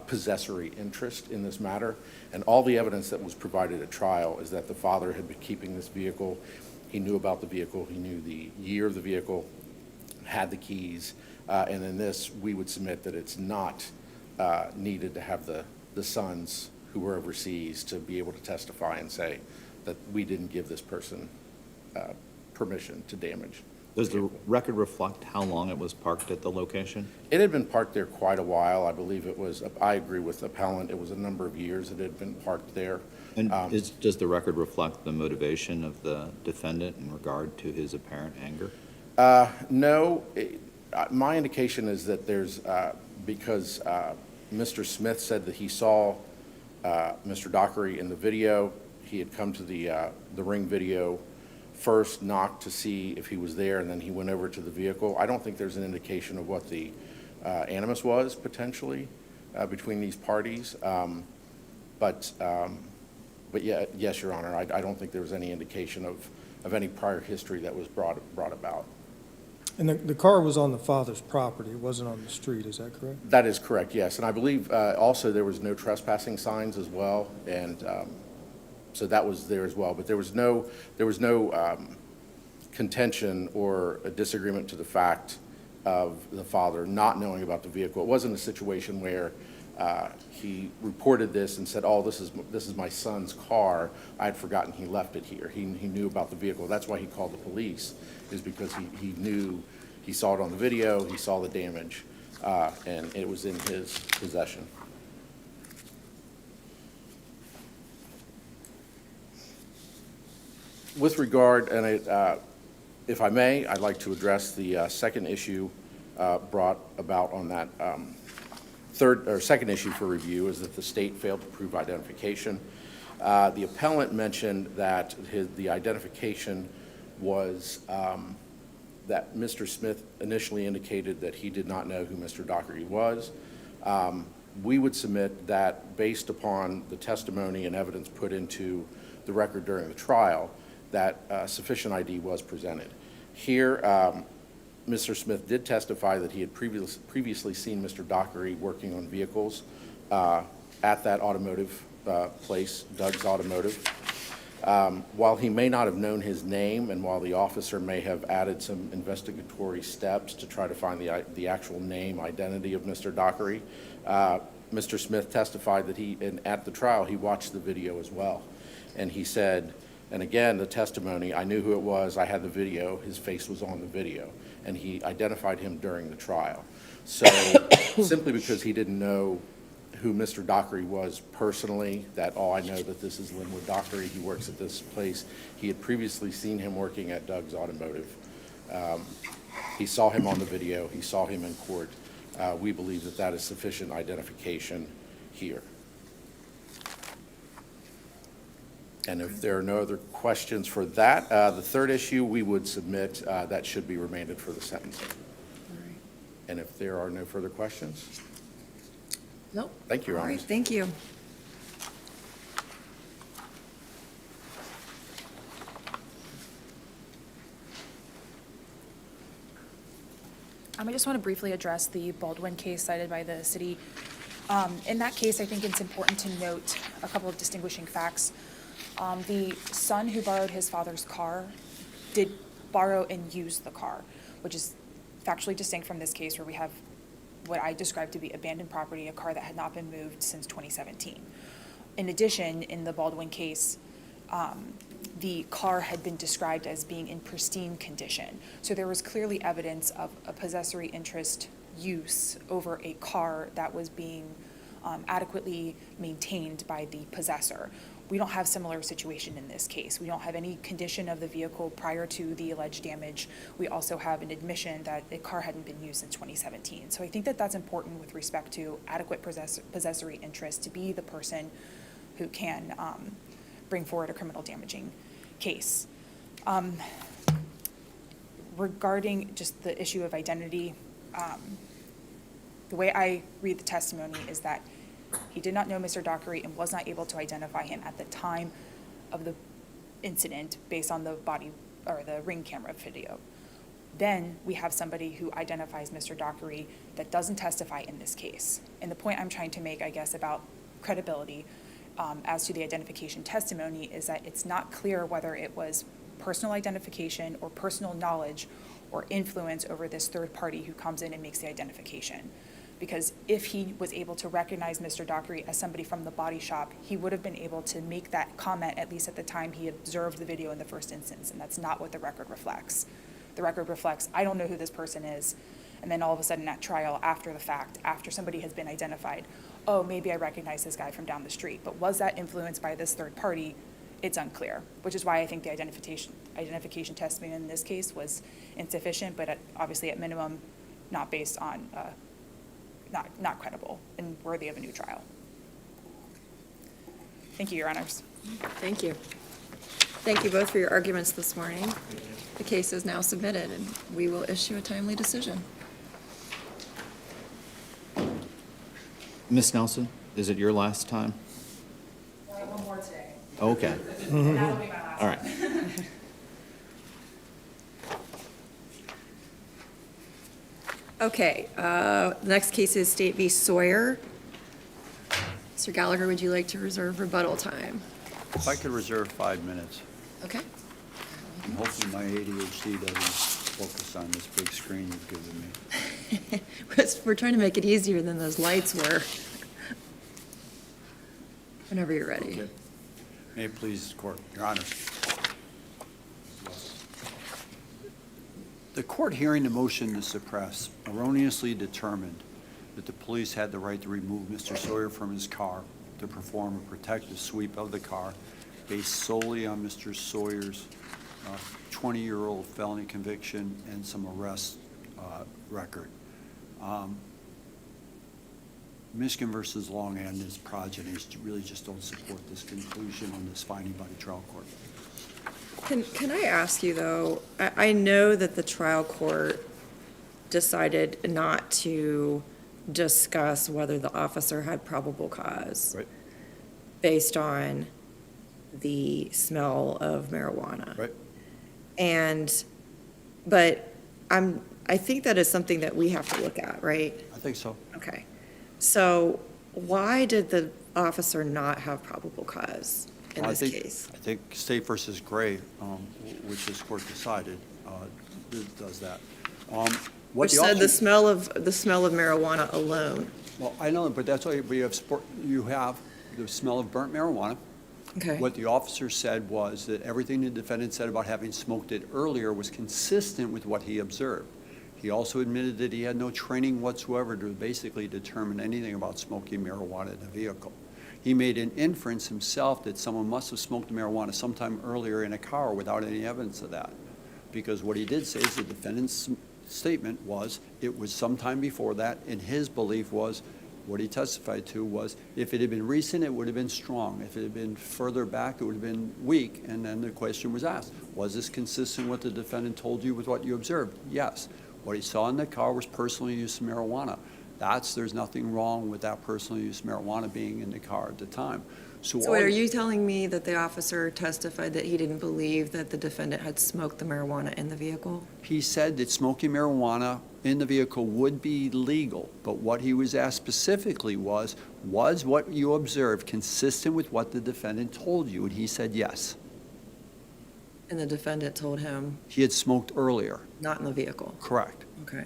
K: possessory interest in this matter. And all the evidence that was provided at trial is that the father had been keeping this vehicle. He knew about the vehicle. He knew the year of the vehicle, had the keys. And in this, we would submit that it's not needed to have the sons who were overseas to be able to testify and say that we didn't give this person permission to damage.
C: Does the record reflect how long it was parked at the location?
K: It had been parked there quite a while. I believe it was, I agree with the appellant, it was a number of years it had been parked there.
C: And does the record reflect the motivation of the defendant in regard to his apparent anger?
K: No. My indication is that there's, because Mr. Smith said that he saw Mr. Dockery in the video. He had come to the ring video first, knocked to see if he was there, and then he went over to the vehicle. I don't think there's an indication of what the animus was potentially between these parties. But yeah, yes, Your Honor, I don't think there was any indication of any prior history that was brought about.
H: And the car was on the father's property, it wasn't on the street, is that correct?
K: That is correct, yes. And I believe also there was no trespassing signs as well, and so that was there as well. But there was no contention or a disagreement to the fact of the father not knowing about the vehicle. It wasn't a situation where he reported this and said, oh, this is my son's car. I had forgotten he left it here. He knew about the vehicle. That's why he called the police, is because he knew, he saw it on the video, he saw the damage, and it was in his possession. With regard, and if I may, I'd like to address the second issue brought about on that second issue for review, is that the state failed to prove identification. The appellant mentioned that the identification was that Mr. Smith initially indicated that he did not know who Mr. Dockery was. We would submit that based upon the testimony and evidence put into the record during the trial, that sufficient ID was presented. Here, Mr. Smith did testify that he had previously seen Mr. Dockery working on vehicles at that automotive place, Doug's Automotive. While he may not have known his name, and while the officer may have added some investigatory steps to try to find the actual name, identity of Mr. Dockery, Mr. Smith testified that at the trial, he watched the video as well. And he said, and again, the testimony, I knew who it was, I had the video, his face was on the video, and he identified him during the trial. So simply because he didn't know who Mr. Dockery was personally, that, oh, I know that this is Linwood Dockery, he works at this place. He had previously seen him working at Doug's Automotive. He saw him on the video, he saw him in court. We believe that that is sufficient identification here. And if there are no other questions for that, the third issue we would submit that should be remanded for the sentencing. And if there are no further questions?
A: Nope.
K: Thank you, Your
A: All
K: Honor.
A: right, thank you.
J: I just want to briefly address the Baldwin case cited by the city. In that case, I think it's important to note a couple of distinguishing facts. The son who borrowed his father's car did borrow and use the car, which is factually distinct from this case where we have what I described to be abandoned property, a car that had not been moved since 2017. In addition, in the Baldwin case, the car had been described as being in pristine condition. So there was clearly evidence of a possessory interest use over a car that was being adequately maintained by the possessor. We don't have similar situation in this case. We don't have any condition of the vehicle prior to the alleged damage. We also have an admission that the car hadn't been used since 2017. So I think that that's important with respect to adequate possessory interest to be the person who can bring forward a criminal damaging case. Regarding just the issue of identity, the way I read the testimony is that he did not know Mr. Dockery and was not able to identify him at the time of the incident based on the body or the ring camera video. Then we have somebody who identifies Mr. Dockery that doesn't testify in this case. And the point I'm trying to make, I guess, about credibility as to the identification testimony is that it's not clear whether it was personal identification or personal knowledge or influence over this third party who comes in and makes the identification. Because if he was able to recognize Mr. Dockery as somebody from the body shop, he would have been able to make that comment at least at the time he observed the video in the first instance, and that's not what the record reflects. The record reflects, I don't know who this person is, and then all of a sudden at trial, after the fact, after somebody has been identified, oh, maybe I recognize this guy from down the street, but was that influenced by this third party? It's unclear, which is why I think the identification testimony in this case was insufficient, but obviously at minimum, not based on, not credible and worthy of a new trial. Thank you, Your Honors.
A: Thank you. Thank you both for your arguments this morning. The case is now submitted, and we will issue a timely decision.
C: Ms. Nelson, is it your last time?
J: One more today.
C: Okay,
J: That'll be my last.
C: all right.
A: Okay, next case is State v. Sawyer. Mr. Gallagher, would you like to reserve rebuttal time?
L: If I could reserve 5 minutes,
A: Okay.
L: and hopefully my ADHD doesn't focus on this big screen you've given me.
A: We're trying to make it easier than those lights were. Whenever you're ready.
L: Okay. May it please the court, Your Honor. The court hearing the motion to suppress erroneously determined that the police had the right to remove Mr. Sawyer from his car to perform a protective sweep of the car based solely on Mr. Sawyer's 20-year-old felony conviction and some arrest record. Michigan versus Long and his progeny really just don't support this conclusion on this finding by the trial court.
A: Can I ask you, though, I know that the trial court decided not to discuss whether the officer had probable cause.
L: Right.
A: Based on the smell of marijuana.
L: Right.
A: But I think that is something that we have to look at, right?
L: I think so.
A: Okay. So why did the officer not have probable cause in this case?
L: I think State versus Gray, which this court decided, does that.
A: Which said the smell of marijuana alone.
L: Well, I know, but that's why you have the smell of burnt marijuana.
A: Okay.
L: What the officer said was that everything the defendant said about having smoked it earlier was consistent with what he observed. He also admitted that he had no training whatsoever to basically determine anything about smoking marijuana in a vehicle. He made an inference himself that someone must have smoked marijuana sometime earlier in a car without any evidence of that. Because what he did say is the defendant's statement was it was sometime before that, and his belief was, what he testified to was, if it had been recent, it would have been strong. If it had been further back, it would have been weak. And then the question was asked, was this consistent with what the defendant told you with what you observed? Yes. What he saw in the car was personal use of marijuana. There's nothing wrong with that personal use of marijuana being in the car at the time. So
A: So
L: all
A: wait, are you telling me that the officer testified that he didn't believe that the defendant had smoked the marijuana in the vehicle?
L: he said that smoking marijuana in the vehicle would be legal, but what he was asked specifically was what you observed consistent with what the defendant told you? And he said yes.
A: And the defendant told him
L: He had smoked earlier.
A: not in the vehicle?
L: Correct.
A: Okay.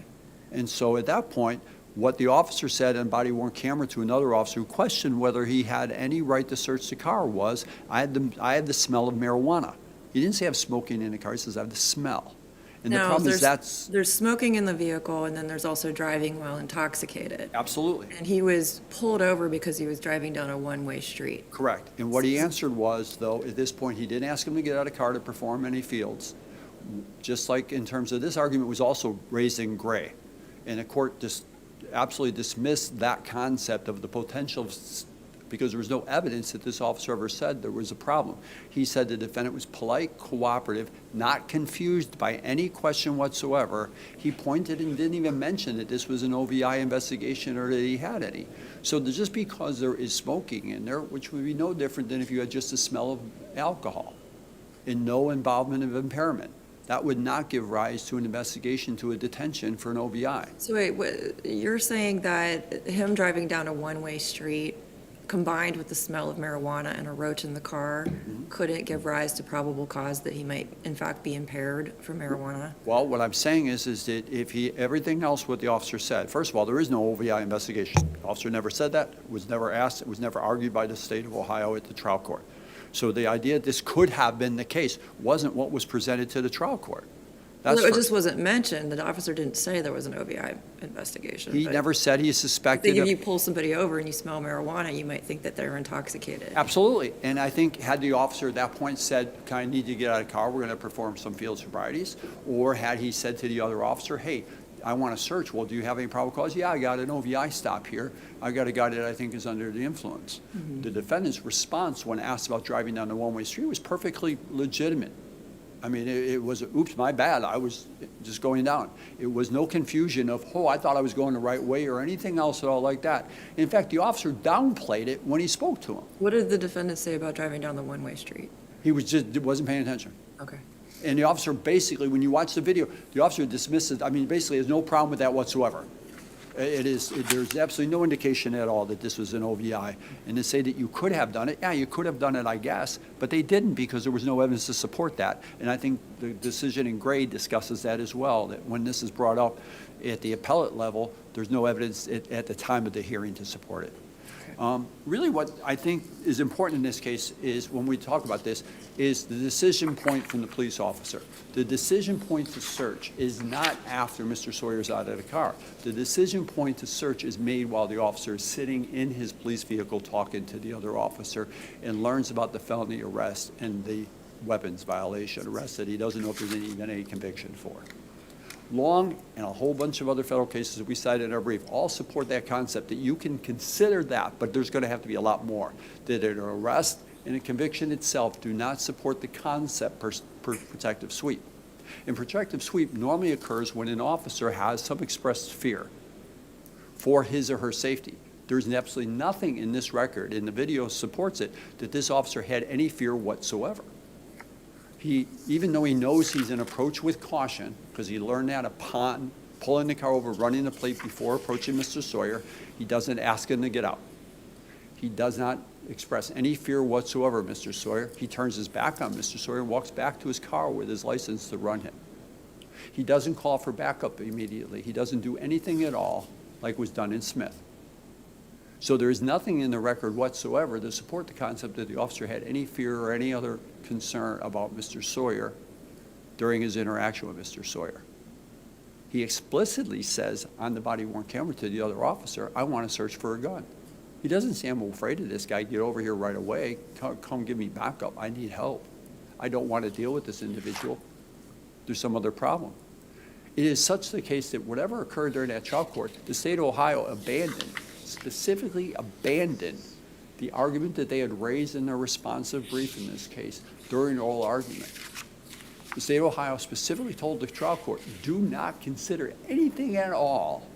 L: And so at that point, what the officer said on body-worn camera to another officer who questioned whether he had any right to search the car was, I had the smell of marijuana. He didn't say I have smoking in the car, he says I have the smell. And the
A: Now,
L: problem is
A: there's smoking in the vehicle, and then there's also driving while intoxicated.
L: Absolutely.
A: And he was pulled over because he was driving down a one-way street.
L: Correct. And what he answered was, though, at this point, he didn't ask him to get out of the car to perform any fields. Just like in terms of this argument was also raised in Gray. And the court just absolutely dismissed that concept of the potential, because there was no evidence that this officer ever said there was a problem. He said the defendant was polite, cooperative, not confused by any question whatsoever. He pointed and didn't even mention that this was an OVI investigation or that he had any. So just because there is smoking in there, which would be no different than if you had just a smell of alcohol and no involvement of impairment, that would not give rise to an investigation, to a detention for an OVI.
A: So wait, you're saying that him driving down a one-way street combined with the smell of marijuana and a roach in the car couldn't give rise to probable cause that he might in fact be impaired for marijuana?
L: Well, what I'm saying is that if everything else what the officer said, first of all, there is no OVI investigation. The officer never said that, was never asked, it was never argued by the state of Ohio at the trial court. So the idea this could have been the case wasn't what was presented to the trial court. That's
A: Well, it
L: first.
A: just wasn't mentioned. The officer didn't say there was an OVI investigation.
L: He
A: but
L: never said he
A: I
L: suspected.
A: think if you pull somebody over and you smell marijuana, you might think that they're intoxicated.
L: Absolutely. And I think had the officer at that point said, I need to get out of the car, we're going to perform some field sobrieties, or had he said to the other officer, hey, I want to search, well, do you have any probable cause? Yeah, I got an OVI stop here. I got a guy that I think is under the influence. The defendant's response when asked about driving down the one-way street was perfectly legitimate. I mean, it was, oops, my bad, I was just going down. It was no confusion of, oh, I thought I was going the right way or anything else at all like that. In fact, the officer downplayed it when he spoke to him.
A: What did the defendant say about driving down the one-way street?
L: He wasn't paying attention.
A: Okay.
L: And the officer basically, when you watch the video, the officer dismisses, I mean, basically has no problem with that whatsoever. There's absolutely no indication at all that this was an OVI. And to say that you could have done it, yeah, you could have done it, I guess, but they didn't because there was no evidence to support that. And I think the decision in Gray discusses that as well, that when this is brought up at the appellate level, there's no evidence at the time of the hearing to support it. Really what I think is important in this case is, when we talk about this, is the decision point from the police officer. The decision point to search is not after Mr. Sawyer's out of the car. The decision point to search is made while the officer is sitting in his police vehicle talking to the other officer and learns about the felony arrest and the weapons violation arrest that he doesn't know if there's even any conviction for. Long and a whole bunch of other federal cases that we cited in our brief all support that concept that you can consider that, but there's going to have to be a lot more. That an arrest and a conviction itself do not support the concept per protective sweep. And protective sweep normally occurs when an officer has some expressed fear for his or her safety. There's absolutely nothing in this record, and the video supports it, that this officer had any fear whatsoever. Even though he knows he's an approach with caution, because he learned that upon pulling the car over, running the plate before approaching Mr. Sawyer, he doesn't ask him to get out. He does not express any fear whatsoever of Mr. Sawyer. He turns his back on Mr. Sawyer and walks back to his car with his license to run him. He doesn't call for backup immediately. He doesn't do anything at all like was done in Smith. So there is nothing in the record whatsoever to support the concept that the officer had any fear or any other concern about Mr. Sawyer during his interaction with Mr. Sawyer. He explicitly says on the body-worn camera to the other officer, I want to search for a gun. He doesn't say, I'm afraid of this guy, get over here right away, come give me backup, I need help. I don't want to deal with this individual. There's some other problem. It is such the case that whatever occurred during that trial court, the state of Ohio specifically abandoned the argument that they had raised in their responsive brief in this case during oral argument. The state of Ohio specifically told the trial court, do not consider anything at all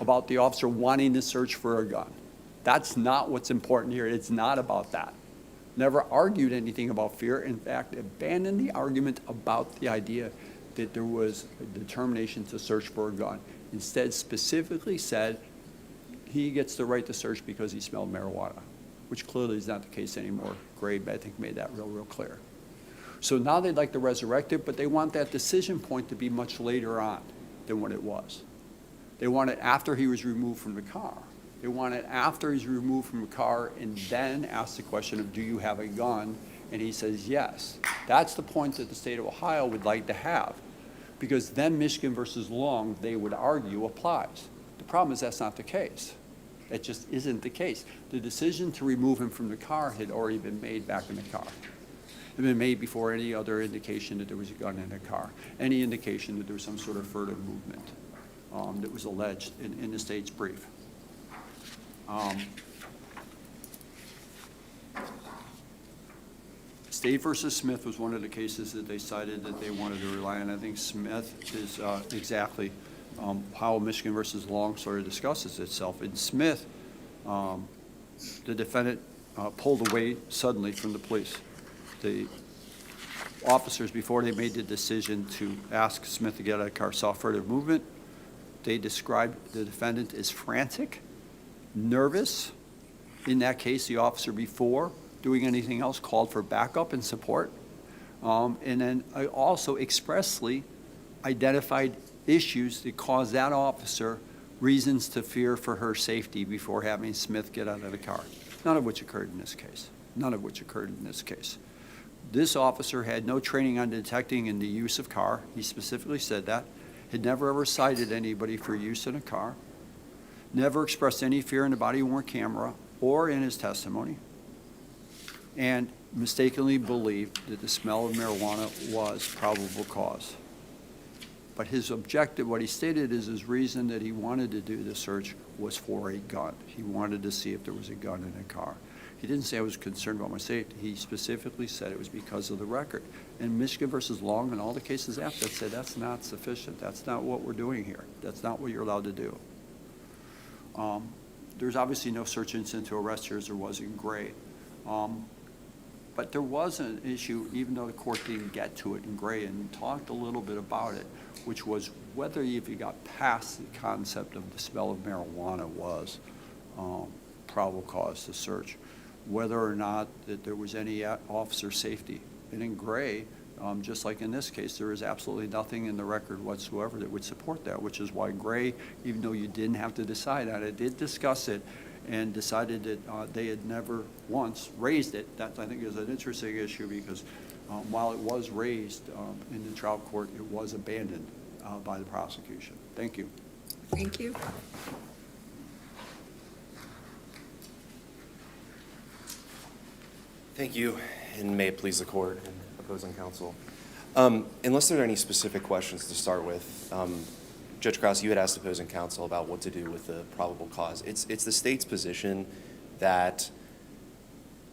L: about the officer wanting to search for a gun. That's not what's important here. It's not about that. never argued anything about fear. In fact, abandoned the argument about the idea that there was a determination to search for a gun. Instead, specifically said he gets the right to search because he smelled marijuana, which clearly is not the case anymore. Gray, I think, made that real clear. So now they'd like to resurrect it, but they want that decision point to be much later on than what it was. They want it after he was removed from the car. They want it after he's removed from the car and then ask the question of, do you have a gun? And he says, yes. That's the point that the state of Ohio would like to have, because then Michigan versus Long, they would argue, applies. The problem is that's not the case. That just isn't the case. The decision to remove him from the car had already been made back in the car. It had been made before any other indication that there was a gun in the car, any indication that there was some sort of furtive movement that was alleged in the state's brief. State versus Smith was one of the cases that they cited that they wanted to rely on. I think Smith is exactly how Michigan versus Long sort of discusses itself. In Smith, the defendant pulled away suddenly from the police. The officers, before they made the decision to ask Smith to get out of the car, saw furtive movement. They described the defendant as frantic, nervous. In that case, the officer, before doing anything else, called for backup and support. And then also expressly identified issues that caused that officer reasons to fear for her safety before having Smith get out of the car. None of which occurred in this case. None of which occurred in this case. This officer had no training on detecting in the use of car. He specifically said that. Had never ever cited anybody for use in a car. Never expressed any fear in the body-worn camera or in his testimony. And mistakenly believed that the smell of marijuana was probable cause. But his objective, what he stated is his reason that he wanted to do the search was for a gun. He wanted to see if there was a gun in the car. He didn't say I was concerned about my safety. He specifically said it was because of the record. And Michigan versus Long and all the cases after that said that's not sufficient. That's not what we're doing here. That's not what you're allowed to do. There's obviously no search incident to arrest here as there was in Gray. But there was an issue, even though the court didn't get to it in Gray and talked a little bit about it, which was whether if you got past the concept of the smell of marijuana was probable cause to search, whether or not that there was any officer safety. And in Gray, just like in this case, there is absolutely nothing in the record whatsoever that would support that, which is why Gray, even though you didn't have to decide on it, did discuss it and decided that they had never once raised it. That, I think, is an interesting issue because while it was raised in the trial court, it was abandoned by the prosecution. Thank you.
A: Thank you.
G: Thank you, and may it please the court and opposing counsel. Unless there are any specific questions to start with, Judge Krause, you had asked opposing counsel about what to do with the probable cause. It's the state's position that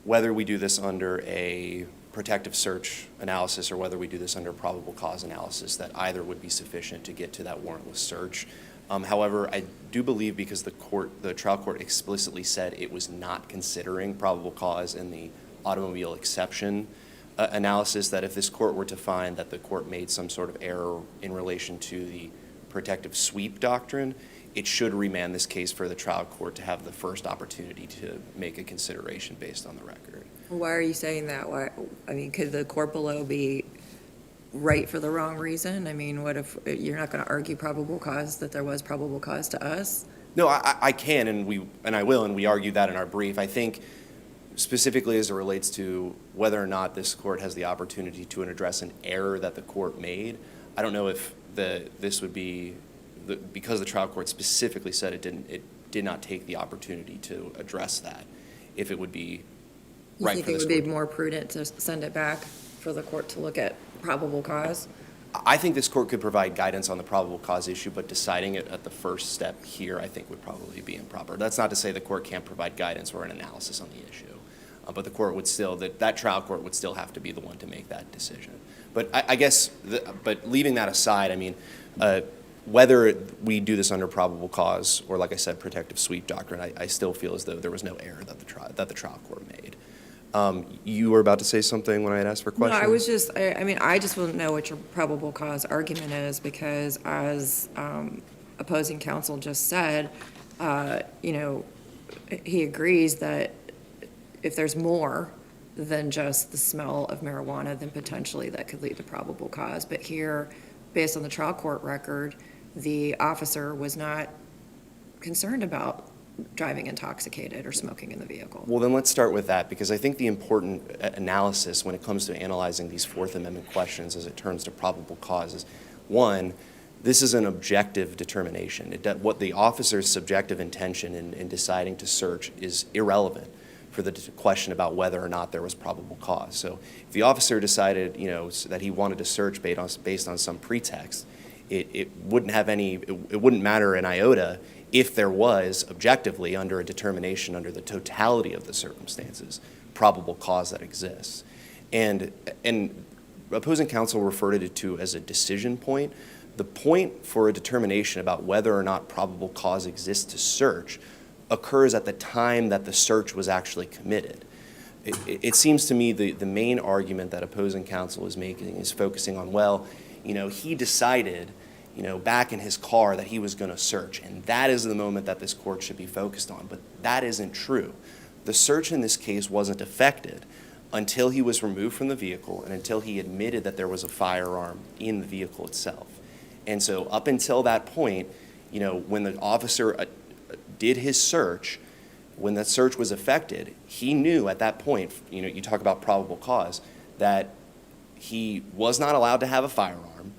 G: whether we do this under a protective search analysis or whether we do this under probable cause analysis, that either would be sufficient to get to that warrantless search. However, I do believe because the trial court explicitly said it was not considering probable cause in the automobile exception analysis, that if this court were to find that the court made some sort of error in relation to the protective sweep doctrine, it should remand this case for the trial court to have the first opportunity to make a consideration based on the record.
A: Why are you saying that? Why, I mean, could the court below be right for the wrong reason? I mean, what if you're not going to argue probable cause, that there was probable cause to us?
G: No, I can, and I will, and we argued that in our brief. I think specifically as it relates to whether or not this court has the opportunity to address an error that the court made, I don't know if this would be, because the trial court specifically said it did not take the opportunity to address that, if it would be right for this court.
A: You think it would be more prudent to send it back for the court to look at probable cause?
G: I think this court could provide guidance on the probable cause issue, but deciding it at the first step here, I think, would probably be improper. That's not to say the court can't provide guidance or an analysis on the issue, but the court would still, that trial court would still have to be the one to make that decision. But I guess, but leaving that aside, I mean, whether we do this under probable cause or, like I said, protective sweep doctrine, I still feel as though there was no error that the trial court made. You were about to say something when I had asked for
A: No,
G: questions?
A: I was just, I mean, I just want to know what your probable cause argument is, because as opposing counsel just said, you know, he agrees that if there's more than just the smell of marijuana, then potentially that could lead to probable cause. But here, based on the trial court record, the officer was not concerned about driving intoxicated or smoking in the vehicle.
G: Well, then let's start with that, because I think the important analysis when it comes to analyzing these Fourth Amendment questions as it turns to probable cause is, one, this is an objective determination. What the officer's subjective intention in deciding to search is irrelevant for the question about whether or not there was probable cause. So if the officer decided, you know, that he wanted to search based on some pretext, it wouldn't have any, it wouldn't matter an iota if there was objectively, under a determination under the totality of the circumstances, probable cause that exists. And opposing counsel referred it to as a decision point. The point for a determination about whether or not probable cause exists to search occurs at the time that the search was actually committed. It seems to me the main argument that opposing counsel is making is focusing on, well, you know, he decided, you know, back in his car that he was going to search, and that is the moment that this court should be focused on. But that isn't true. The search in this case wasn't effected until he was removed from the vehicle and until he admitted that there was a firearm in the vehicle itself. And so up until that point, you know, when the officer did his search, when that search was effected, he knew at that point, you know, you talk about probable cause, that he was not allowed to have a firearm,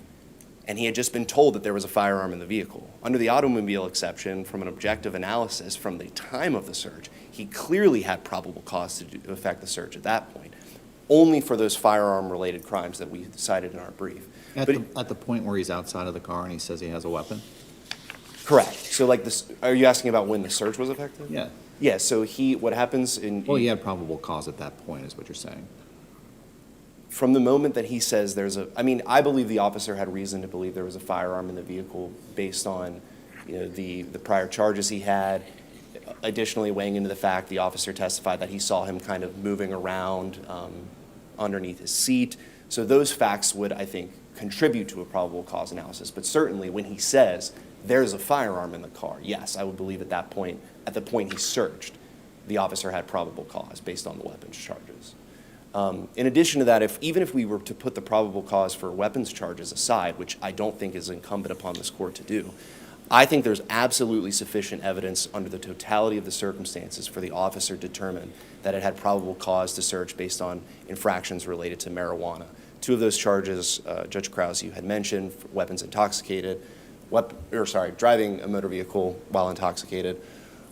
G: and he had just been told that there was a firearm in the vehicle. Under the automobile exception, from an objective analysis from the time of the search, he clearly had probable cause to effect the search at that point, only for those firearm-related crimes that we cited in our brief.
C: At the point where he's outside of the car and he says he has a weapon?
G: Correct. So like this, are you asking about when the search was effective?
C: Yeah.
G: Yeah, so what happens in...
C: Well, he had probable cause at that point, is what you're saying.
G: From the moment that he says I mean, I believe the officer had reason to believe there was a firearm in the vehicle based on, you know, the prior charges he had. Additionally, weighing into the fact the officer testified that he saw him kind of moving around underneath his seat. So those facts would, I think, contribute to a probable cause analysis. But certainly when he says there's a firearm in the car, yes, I would believe at that point, at the point he searched, the officer had probable cause based on the weapons charges. In addition to that, even if we were to put the probable cause for weapons charges aside, which I don't think is incumbent upon this court to do, I think there's absolutely sufficient evidence under the totality of the circumstances for the officer to determine that it had probable cause to search based on infractions related to marijuana. Two of those charges, Judge Krause, you had mentioned, weapons intoxicated, driving a motor vehicle while intoxicated,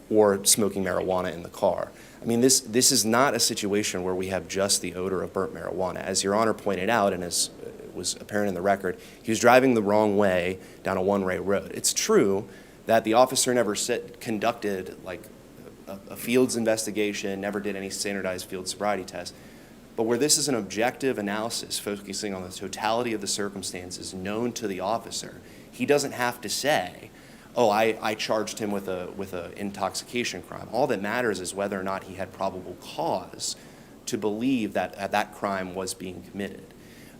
G: or smoking marijuana in the car. I mean, this is not a situation where we have just the odor of burnt marijuana. As Your Honor pointed out, and as was apparent in the record, he was driving the wrong way down a one-way road. It's true that the officer never conducted like a fields investigation, never did any standardized field sobriety test. But where this is an objective analysis focusing on the totality of the circumstances known to the officer, he doesn't have to say, oh, I charged him with a intoxication crime. All that matters is whether or not he had probable cause to believe that that crime was being committed.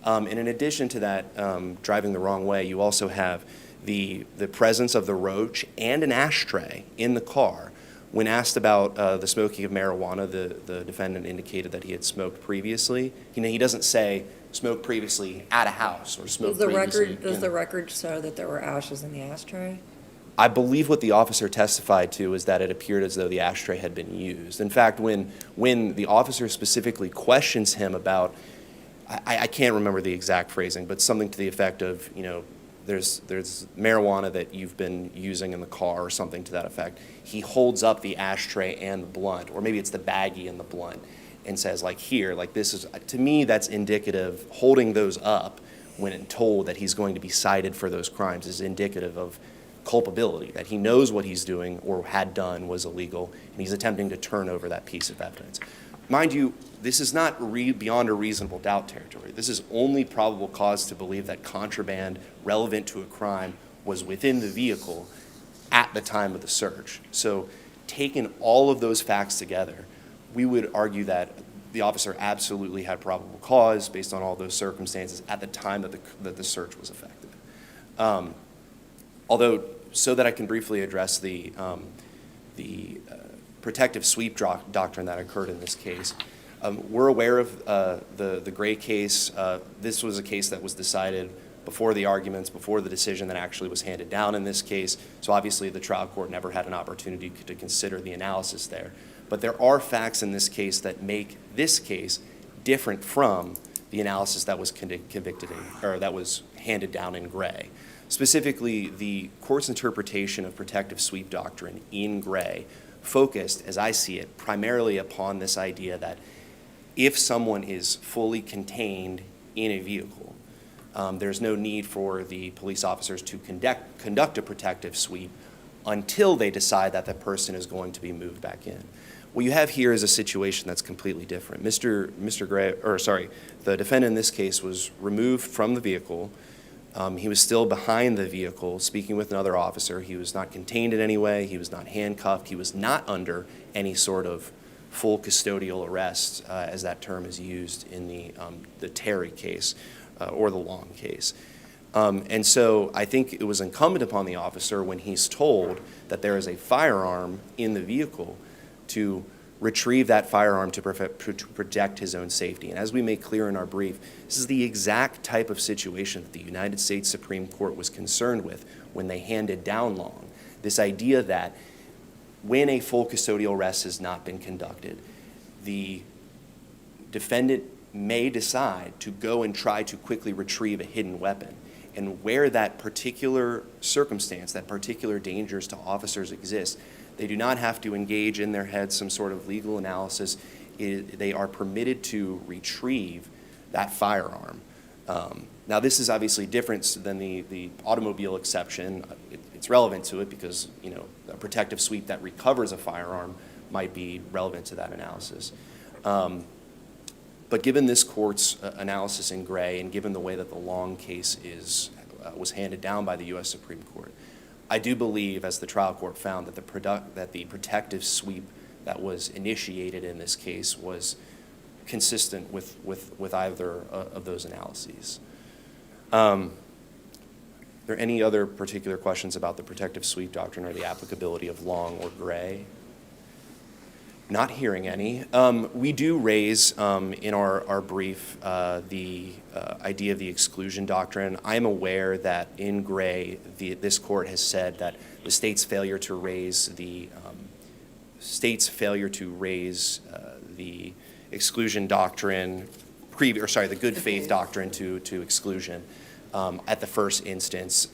G: And in addition to that, driving the wrong way, you also have the presence of the roach and an ashtray in the car. When asked about the smoking of marijuana, the defendant indicated that he had smoked previously. You know, he doesn't say smoked previously at a house or smoked previously.
A: Does the record show that there were ashes in the ashtray?
G: I believe what the officer testified to is that it appeared as though the ashtray had been used. In fact, when the officer specifically questions him about, I can't remember the exact phrasing, but something to the effect of, you know, there's marijuana that you've been using in the car or something to that effect. He holds up the ashtray and the blunt, or maybe it's the baggie and the blunt, and says, like, here, like this is, to me, that's indicative, holding those up when told that he's going to be cited for those crimes is indicative of culpability, that he knows what he's doing or had done was illegal, and he's attempting to turn over that piece of evidence. Mind you, this is not beyond a reasonable doubt territory. This is only probable cause to believe that contraband relevant to a crime was within the vehicle at the time of the search. So taking all of those facts together, we would argue that the officer absolutely had probable cause based on all those circumstances at the time that the search was effective. Although, so that I can briefly address the protective sweep doctrine that occurred in this case, we're aware of the Gray case. This was a case that was decided before the arguments, before the decision that actually was handed down in this case. So obviously the trial court never had an opportunity to consider the analysis there. But there are facts in this case that make this case different from the analysis that was convicted in, or that was handed down in Gray. Specifically, the court's interpretation of protective sweep doctrine in Gray focused, as I see it, primarily upon this idea that if someone is fully contained in a vehicle, there's no need for the police officers to conduct a protective sweep until they decide that the person is going to be moved back in. What you have here is a situation that's completely different. Mr. Gray, or sorry, the defendant in this case was removed from the vehicle. He was still behind the vehicle speaking with another officer. He was not contained in any way. He was not handcuffed. He was not under any sort of full custodial arrest, as that term is used in the Terry case or the Long case. And so I think it was incumbent upon the officer, when he's told that there is a firearm in the vehicle, to retrieve that firearm to protect his own safety. And as we make clear in our brief, this is the exact type of situation that the United States Supreme Court was concerned with when they handed down Long. This idea that when a full custodial arrest has not been conducted, the defendant may decide to go and try to quickly retrieve a hidden weapon. And where that particular circumstance, that particular dangers to officers exist, they do not have to engage in their heads some sort of legal analysis. They are permitted to retrieve that firearm. Now, this is obviously different than the automobile exception. It's relevant to it because, you know, a protective sweep that recovers a firearm might be relevant to that analysis. But given this court's analysis in Gray, and given the way that the Long case was handed down by the U.S. Supreme Court, I do believe, as the trial court found, that the protective sweep that was initiated in this case was consistent with either of those analyses. Are there any other particular questions about the protective sweep doctrine or the applicability of Long or Gray? Not hearing any. We do raise in our brief the idea of the exclusion doctrine. I am aware that in Gray, this court has said that the state's failure to raise the exclusion doctrine, the good faith doctrine to exclusion at the first instance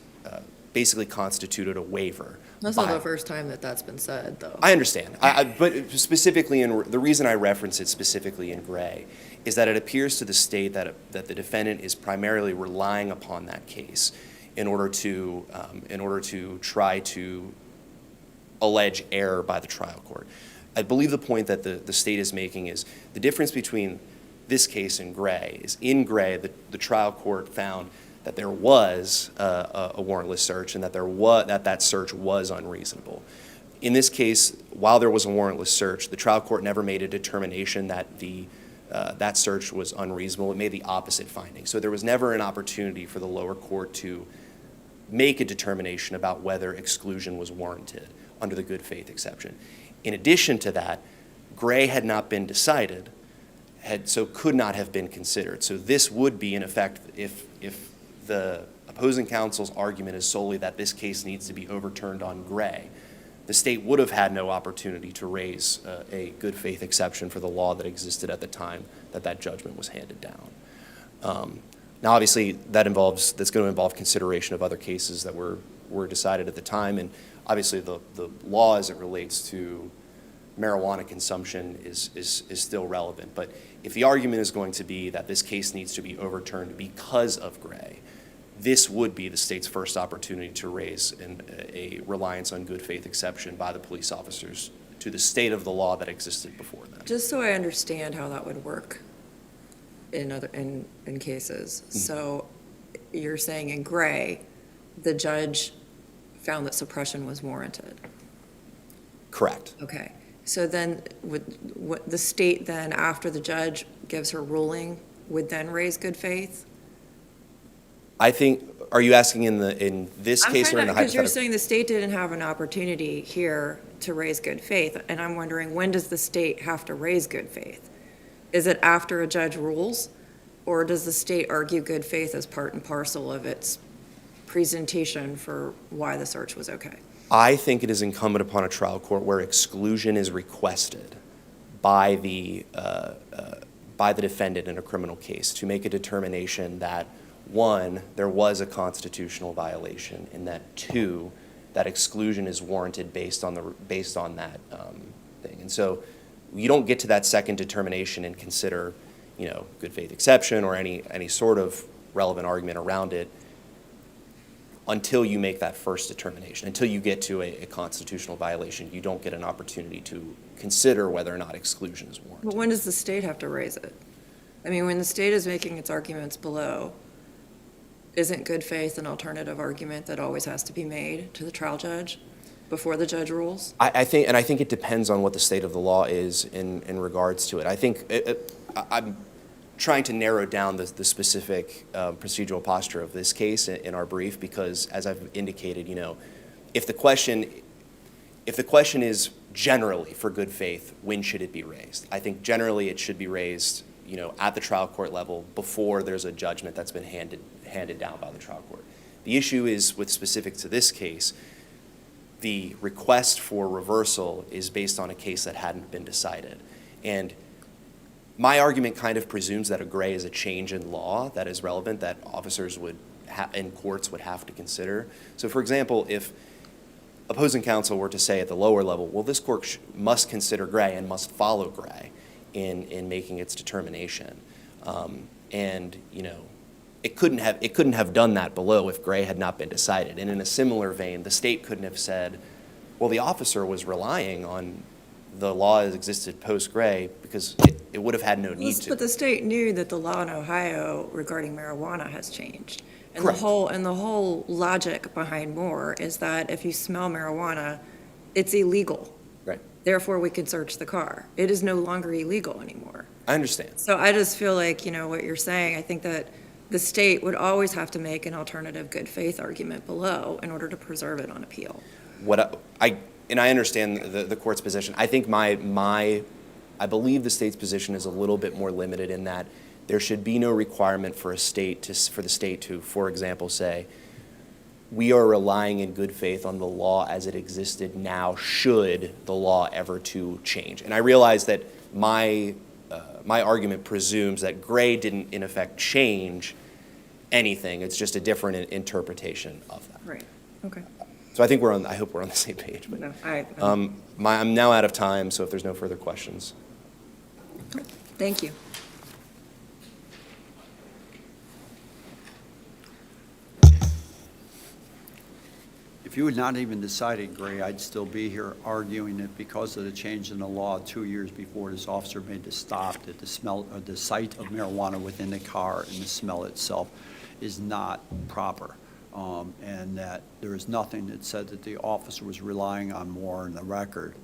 G: basically constituted a waiver.
A: That's not the first time that that's been said, though.
G: I understand. But specifically, the reason I reference it specifically in Gray is that it appears to the state that the defendant is primarily relying upon that case in order to try to allege error by the trial court. I believe the point that the state is making is the difference between this case and Gray is in Gray, the trial court found that there was a warrantless search and that that search was unreasonable. In this case, while there was a warrantless search, the trial court never made a determination that that search was unreasonable. It made the opposite finding. So there was never an opportunity for the lower court to make a determination about whether exclusion was warranted under the good faith exception. In addition to that, Gray had not been decided, so could not have been considered. So this would be, in effect, if the opposing counsel's argument is solely that this case needs to be overturned on Gray, the state would have had no opportunity to raise a good faith exception for the law that existed at the time that judgment was handed down. Now, obviously, that's going to involve consideration of other cases that were decided at the time, and obviously the law as it relates to marijuana consumption is still relevant. But if the argument is going to be that this case needs to be overturned because of Gray, this would be the state's first opportunity to raise a reliance on good faith exception by the police officers to the state of the law that existed before then.
A: Just so I understand how that would work in cases.
G: Mm-hmm.
A: So you're saying in Gray, the judge found that suppression was warranted?
G: Correct.
A: Okay. So then, would the state then, after the judge gives her ruling, would then raise good faith?
G: I think, are you asking in this case or in the
A: Because you're
G: hypothetical?
A: saying the state didn't have an opportunity here to raise good faith, and I'm wondering, when does the state have to raise good faith? Is it after a judge rules, or does the state argue good faith as part and parcel of its presentation for why the search was okay?
G: I think it is incumbent upon a trial court where exclusion is requested by the defendant in a criminal case to make a determination that, one, there was a constitutional violation, and that, two, that exclusion is warranted based on that thing. And so you don't get to that second determination and consider, good faith exception or any sort of relevant argument around it until you make that first determination. Until you get to a constitutional violation, you don't get an opportunity to consider whether or not exclusion is warranted.
A: But when does the state have to raise it? I mean, when the state is making its arguments below, isn't good faith an alternative argument that always has to be made to the trial judge before the judge rules?
G: I think it depends on what the state of the law is in regards to it. I think I'm trying to narrow down the specific procedural posture of this case in our brief, because as I've indicated, if the question is generally for good faith, when should it be raised? I think generally it should be raised, at the trial court level before there's a judgment that's been handed down by the trial court. The issue is, with specific to this case, the request for reversal is based on a case that hadn't been decided. And my argument kind of presumes that a gray is a change in law that is relevant, that officers and courts would have to consider. So, for example, if opposing counsel were to say at the lower level, well, this court must consider gray and must follow gray in making its determination. It couldn't have done that below if gray had not been decided. And in a similar vein, the state couldn't have said, well, the officer was relying on the law as existed post-gray because it would have had no need to.
A: But the state knew that the law in Ohio regarding marijuana has changed. And
G: Correct.
A: the whole logic behind Moore is that if you smell marijuana, it's illegal.
G: Right.
A: Therefore, we can search the car. It is no longer illegal anymore.
G: I understand.
A: So I just feel like, what you're saying, I think that the state would always have to make an alternative good faith argument below in order to preserve it on appeal.
G: And I understand the court's position. I think I believe the state's position is a little bit more limited in that there should be no requirement for the state to, for example, say, we are relying in good faith on the law as it existed now, should the law ever to change. And I realize that my argument presumes that gray didn't, in effect, change anything. It's just a different interpretation of that.
A: Right, okay.
G: So I hope we're on the same page. But,
A: No,
G: I'm now out of time, so if there's no further questions.
A: Thank you.
L: If you had not even decided gray, I'd still be here arguing that because of the change in the law 2 years before this officer made the stop, that the sight of marijuana within the car and the smell itself is not proper. And that there is nothing that said that the officer was relying on more in the record,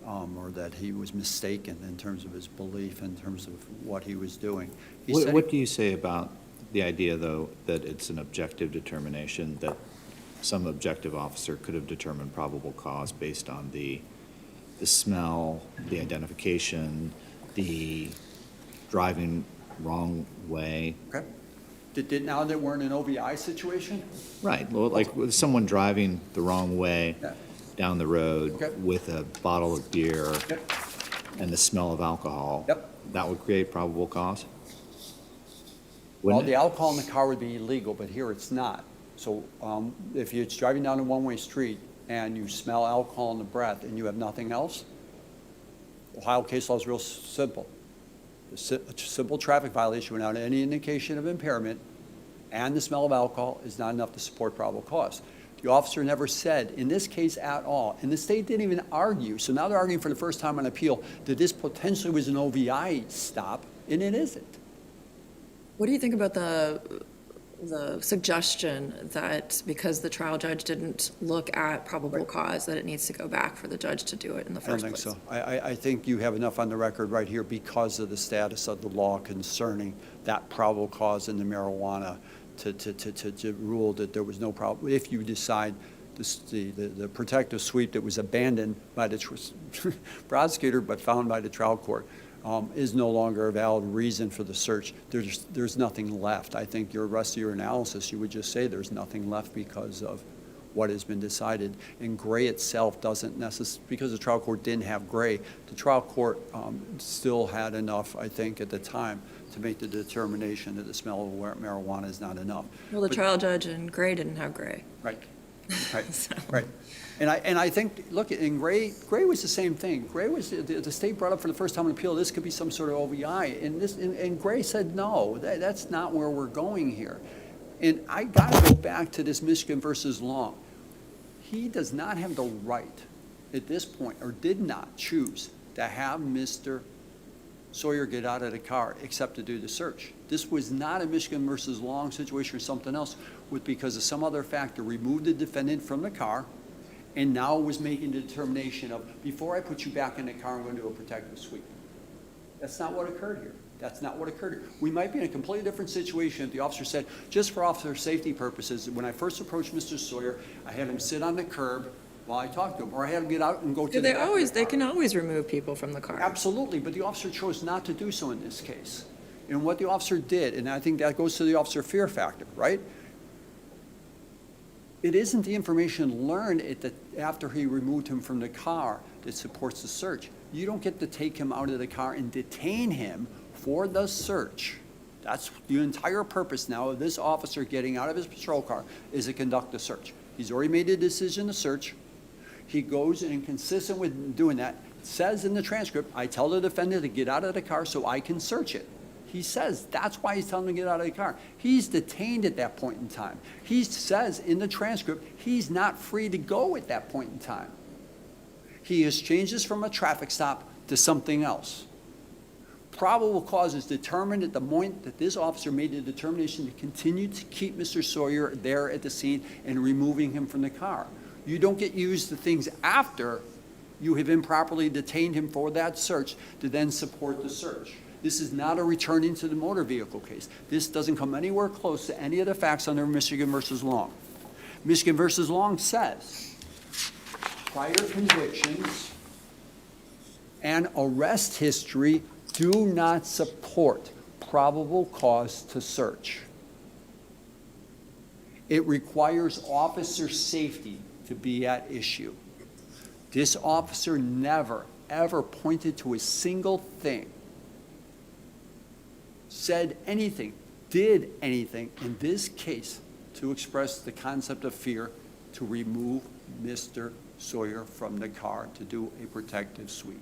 L: or that he was mistaken in terms of his belief, in terms of what he was doing.
C: What do you say about the idea, though, that it's an objective determination, that some objective officer could have determined probable cause based on the smell, the identification, the driving wrong way?
L: Okay. Now that we're in an OVI situation?
C: Right, well, like with someone driving the wrong way
L: Yeah.
C: down the road
L: Okay.
C: with a bottle of beer
L: Yep.
C: and the smell of alcohol.
L: Yep.
C: That would create probable cause?
L: Well,
C: Wouldn't
L: the
C: it?
L: alcohol in the car would be illegal, but here it's not. So if you're driving down a one-way street and you smell alcohol in the breath and you have nothing else, Ohio case law is real simple. A simple traffic violation without any indication of impairment and the smell of alcohol is not enough to support probable cause. The officer never said, in this case at all, and the state didn't even argue, so now they're arguing for the first time on appeal that this potentially was an OVI stop, and it isn't.
A: What do you think about the suggestion that because the trial judge didn't look at probable cause, that it needs to go back for the judge to do it in the
L: I don't
A: first
L: think
A: place.
L: so. I think you have enough on the record right here because of the status of the law concerning that probable cause in the marijuana to rule that there was no problem. If you decide the protective sweep that was abandoned by the prosecutor but found by the trial court is no longer a valid reason for the search, there's nothing left. I think your rest of your analysis, you would just say there's nothing left because of what has been decided. And Gray itself doesn't necessarily, because the trial court didn't have Gray, the trial court still had enough, I think, at the time to make the determination that the smell of marijuana is not enough.
A: Well, the
L: But-
A: trial judge in Gray didn't have Gray.
L: Right, right,
A: So-
L: right. And I think, look, in Gray was the same thing. Gray was, the state brought up for the first time in appeal, this could be some sort of OVI. And Gray said, no, that's not where we're going here. And I got to go back to this Michigan versus Long. He does not have the right at this point, or did not choose to have Mr. Sawyer get out of the car except to do the search. This was not a Michigan versus Long situation or something else, because of some other factor, removed the defendant from the car, and now was making the determination of, before I put you back in the car, I'm going to do a protective sweep. That's not what occurred here. That's not what occurred here. We might be in a completely different situation if the officer said, just for officer safety purposes, when I first approached Mr. Sawyer, I had him sit on the curb while I talked to him, or I had him get out and go to the
A: They
L: back of
A: always,
L: the
A: they
L: car.
A: can always remove people from the car.
L: Absolutely, but the officer chose not to do so in this case. And what the officer did, and I think that goes to the officer fear factor, right? It isn't the information learned after he removed him from the car that supports the search. You don't get to take him out of the car and detain him for the search. That's the entire purpose now of this officer getting out of his patrol car, is to conduct the search. He's already made a decision to search. He goes and, consistent with doing that, says in the transcript, I tell the defendant to get out of the car so I can search it. He says that's why he's telling him to get out of the car. He's detained at that point in time. He says in the transcript he's not free to go at that point in time. He has changed this from a traffic stop to something else. Probable cause is determined at the point that this officer made the determination to continue to keep Mr. Sawyer there at the scene and removing him from the car. You don't get used to things after you have improperly detained him for that search to then support the search. This is not a returning to the motor vehicle case. This doesn't come anywhere close to any of the facts under Michigan versus Long. Michigan versus Long says prior convictions and arrest history do not support probable cause to search. It requires officer safety to be at issue. This officer never, ever pointed to a single thing, said anything, did anything in this case to express the concept of fear to remove Mr. Sawyer from the car to do a protective sweep.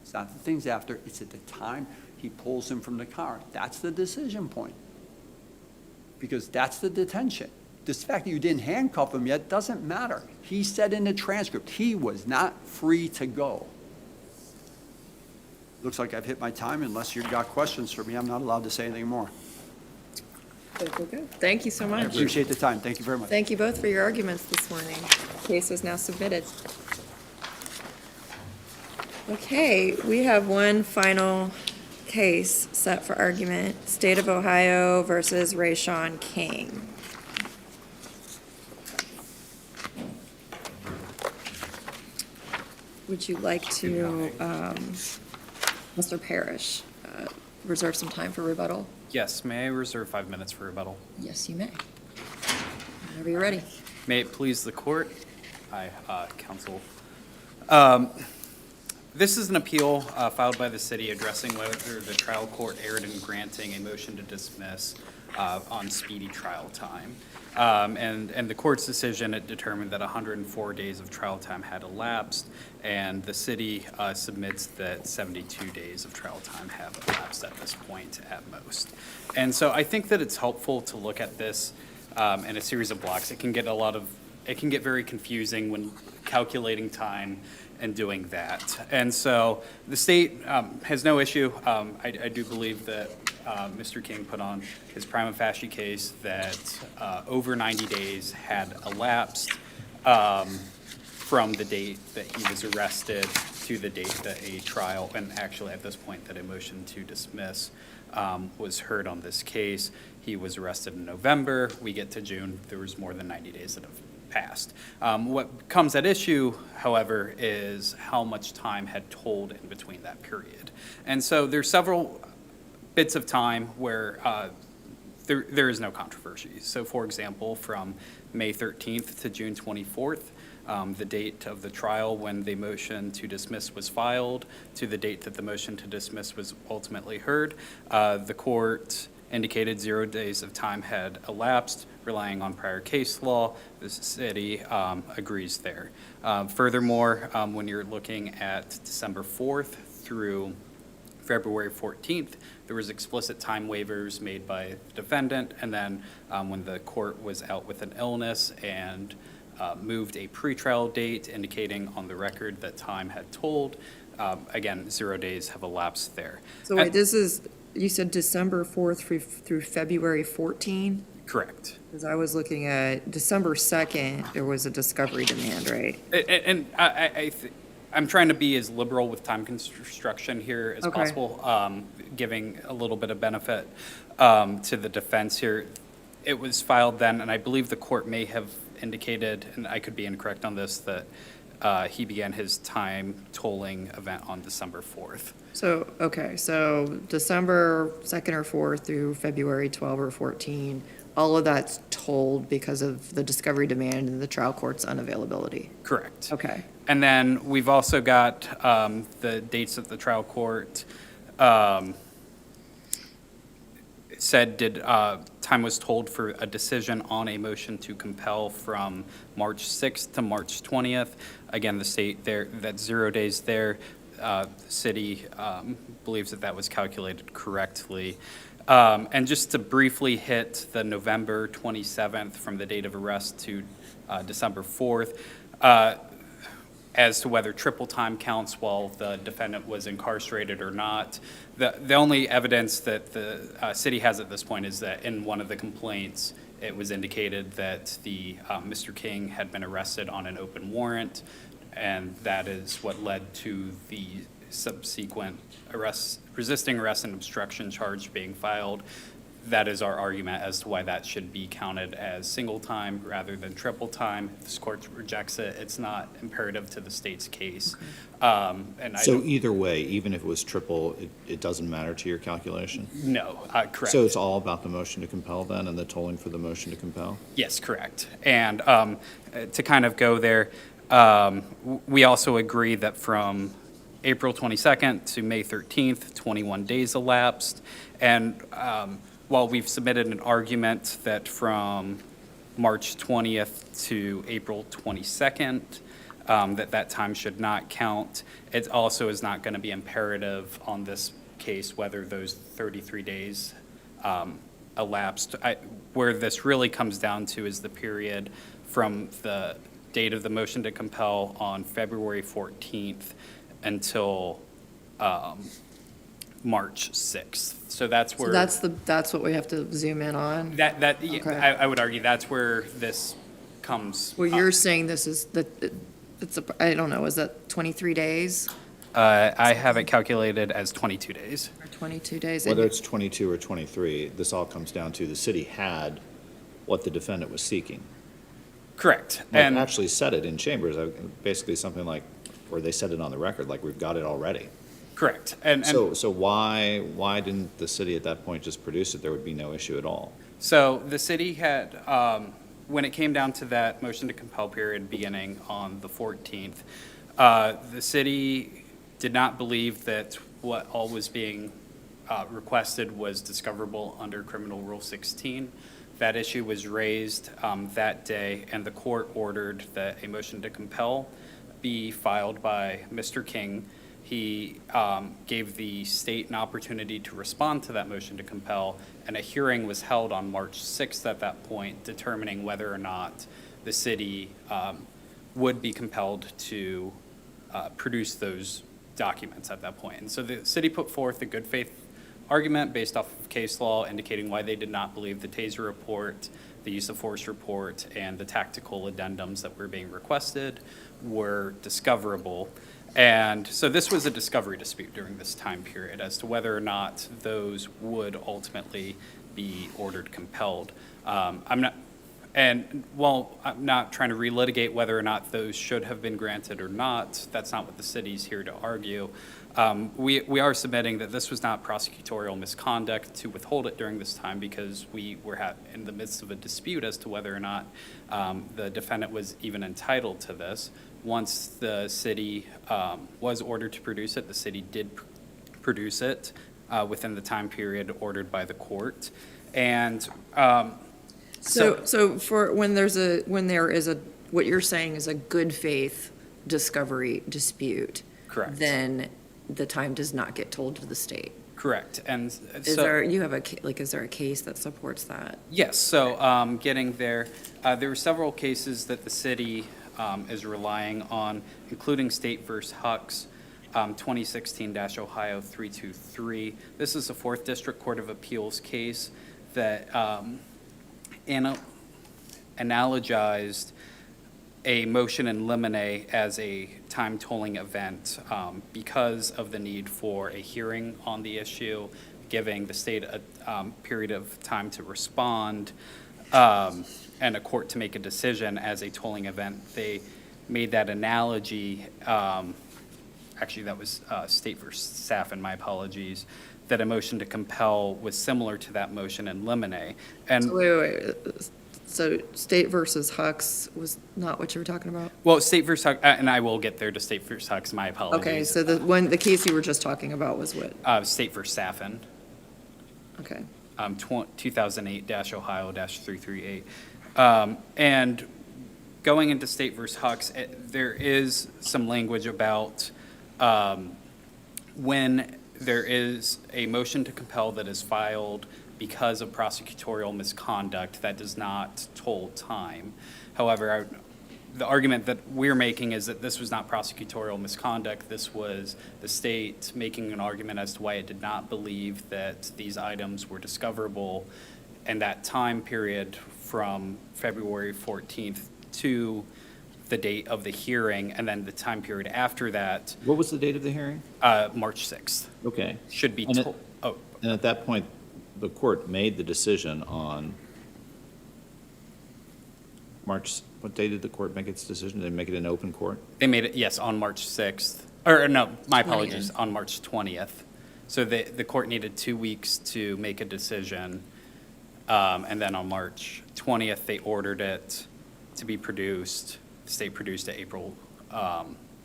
L: It's not the things after, it's at the time he pulls him from the car. That's the decision point. Because that's the detention. This fact that you didn't handcuff him yet doesn't matter. He said in the transcript he was not free to go. Looks like I've hit my time. Unless you've got questions for me, I'm not allowed to say anything more.
A: Thank you so
L: I
A: much.
L: appreciate the time. Thank you very much.
A: Thank you both for your arguments this morning. Case is now submitted. Okay, we have one final case set for argument, State of Ohio versus Rayshawn King. Would you like to, Mr. Parrish, reserve some time for rebuttal?
M: Yes, may I reserve 5 minutes for rebuttal?
A: Yes, you may. Whenever you're ready.
M: May it please the court? Hi, counsel. This is an appeal filed by the city addressing whether the trial court erred in granting a motion to dismiss on speedy trial time. And the court's decision, it determined that 104 days of trial time had elapsed, and the city submits that 72 days of trial time have elapsed at this point at most. And so I think that it's helpful to look at this in a series of blocks. It can get very confusing when calculating time and doing that. And so the state has no issue. I do believe that Mr. King put on his prima facie case that over 90 days had elapsed from the date that he was arrested to the date that a trial, and actually at this point that a motion to dismiss was heard on this case. He was arrested in November. We get to June. There was more than 90 days that have passed. What comes at issue, however, is how much time had told in between that period. And so there's several bits of time where there is no controversy. So for example, from May 13th to June 24th, the date of the trial when the motion to dismiss was filed to the date that the motion to dismiss was ultimately heard, the court indicated 0 days of time had elapsed, relying on prior case law. The city agrees there. Furthermore, when you're looking at December 4th through February 14th, there was explicit time waivers made by the defendant, and then when the court was out with an illness and moved a pretrial date indicating on the record that time had told, again, 0 days have elapsed there.
A: So wait, this is, you said December 4th through February 14?
M: Correct.
A: Because I was looking at December 2nd, there was a discovery demand, right?
M: And I'm trying to be as liberal with time construction here as
A: Okay.
M: possible, giving a little bit of benefit to the defense here. It was filed then, and I believe the court may have indicated, and I could be incorrect on this, that he began his time tolling event on December 4th.
A: So, okay, so December 2nd or 4th through February 12 or 14, all of that's told because of the discovery demand and the trial court's unavailability.
M: Correct.
A: Okay.
M: And then we've also got the dates that the trial court said time was told for a decision on a motion to compel from March 6th to March 20th. Again, the state there, that's 0 days there. The city believes that that was calculated correctly. And just to briefly hit the November 27th from the date of arrest to December 4th, as to whether triple time counts while the defendant was incarcerated or not. The only evidence that the city has at this point is that in one of the complaints, it was indicated that the Mr. King had been arrested on an open warrant, and that is what led to the subsequent resisting arrest and obstruction charge being filed. That is our argument as to why that should be counted as single time rather than triple time. If this court rejects it, it's not imperative to the state's case. And
C: So either way, even if it was triple, it doesn't matter to your calculation?
M: No, correct.
C: So it's all about the motion to compel then, and the tolling for the motion to compel?
M: Yes, correct. And to kind of go there, we also agree that from April 22nd to May 13th, 21 days elapsed. And while we've submitted an argument that from March 20th to April 22nd, that time should not count, it also is not going to be imperative on this case whether those 33 days elapsed. Where this really comes down to is the period from the date of the motion to compel on February 14th until March 6th. So that's where.
A: So that's what we have to zoom in on?
M: Okay. I would argue that's where this comes.
A: Well, you're saying this is, I don't know, is that 23 days
M: I have it calculated as 22 days.
A: or 22 days?
C: Whether it's 22 or 23, this all comes down to the city had what the defendant was seeking.
M: Correct.
C: Well,
M: And
C: actually said it in chambers, basically something like, or they said it on the record, like, we've got it already.
M: correct. And
C: So why didn't the city at that point just produce it? There would be no issue at all.
M: so the city had, when it came down to that motion to compel period beginning on the 14th, the city did not believe that what all was being requested was discoverable under Criminal Rule 16. That issue was raised that day, and the court ordered that a motion to compel be filed by Mr. King. He gave the state an opportunity to respond to that motion to compel, and a hearing was held on March 6th at that point, determining whether or not the city would be compelled to produce those documents at that point. And so the city put forth a good faith argument based off of case law indicating why they did not believe the TASER report, the use of force report, and the tactical addendums that were being requested were discoverable. And so this was a discovery dispute during this time period as to whether or not those would ultimately be ordered compelled. While I'm not trying to relitigate whether or not those should have been granted or not, that's not what the city's here to argue. We are submitting that this was not prosecutorial misconduct to withhold it during this time because we were in the midst of a dispute as to whether or not the defendant was even entitled to this. Once the city was ordered to produce it, the city did produce it within the time period ordered by the court. And
A: So for, when there is a, what you're saying is a good faith discovery dispute.
M: Correct.
A: Then the time does not get told to the state.
M: Correct. And
A: Is
M: so,
A: there, you have a, is there a case that supports that?
M: yes, so getting there, there were several cases that the city is relying on, including State v. Hucks, 2016-Ohio 323. This is a 4th District Court of Appeals case that analogized a motion in limine as a time tolling event because of the need for a hearing on the issue, giving the state a period of time to respond and a court to make a decision as a tolling event. They made that analogy, actually that was State v. Saffin, my apologies, that a motion to compel was similar to that motion in limine. And
A: So wait. So State versus Hucks was not what you were talking about?
M: well, State v. Hucks, and I will get there to State v. Hucks, my apologies.
A: Okay, so the case you were just talking about was what?
M: State v. Saffin.
A: Okay.
M: 2008-Ohio-338. And going into State v. Hucks, there is some language about when there is a motion to compel that is filed because of prosecutorial misconduct, that does not toll time. However, the argument that we're making is that this was not prosecutorial misconduct. This was the state making an argument as to why it did not believe that these items were discoverable. And that time period from February 14th to the date of the hearing, and then the time period after that,
C: What was the date of the hearing?
M: March 6th,
C: Okay.
M: should be
C: And it-
M: told.
C: And at that point, the court made the decision on March, what day did the court make its decision? Did they make it in open court?
M: They made it, yes, on March 6th, or no, my apologies,
A: 20th.
M: on March 20th. So the court needed 2 weeks to make a decision, and then on March 20th, they ordered it to be produced. The state produced it April.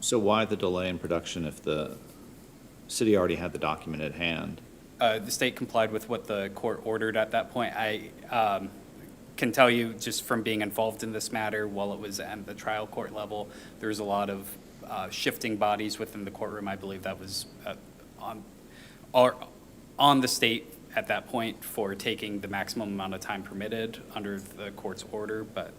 C: So why the delay in production if the city already had the document at hand?
M: The state complied with what the court ordered at that point. I can tell you, just from being involved in this matter, while it was at the trial court level, there was a lot of shifting bodies within the courtroom. I believe that was on the state at that point for taking the maximum amount of time permitted under the court's order, but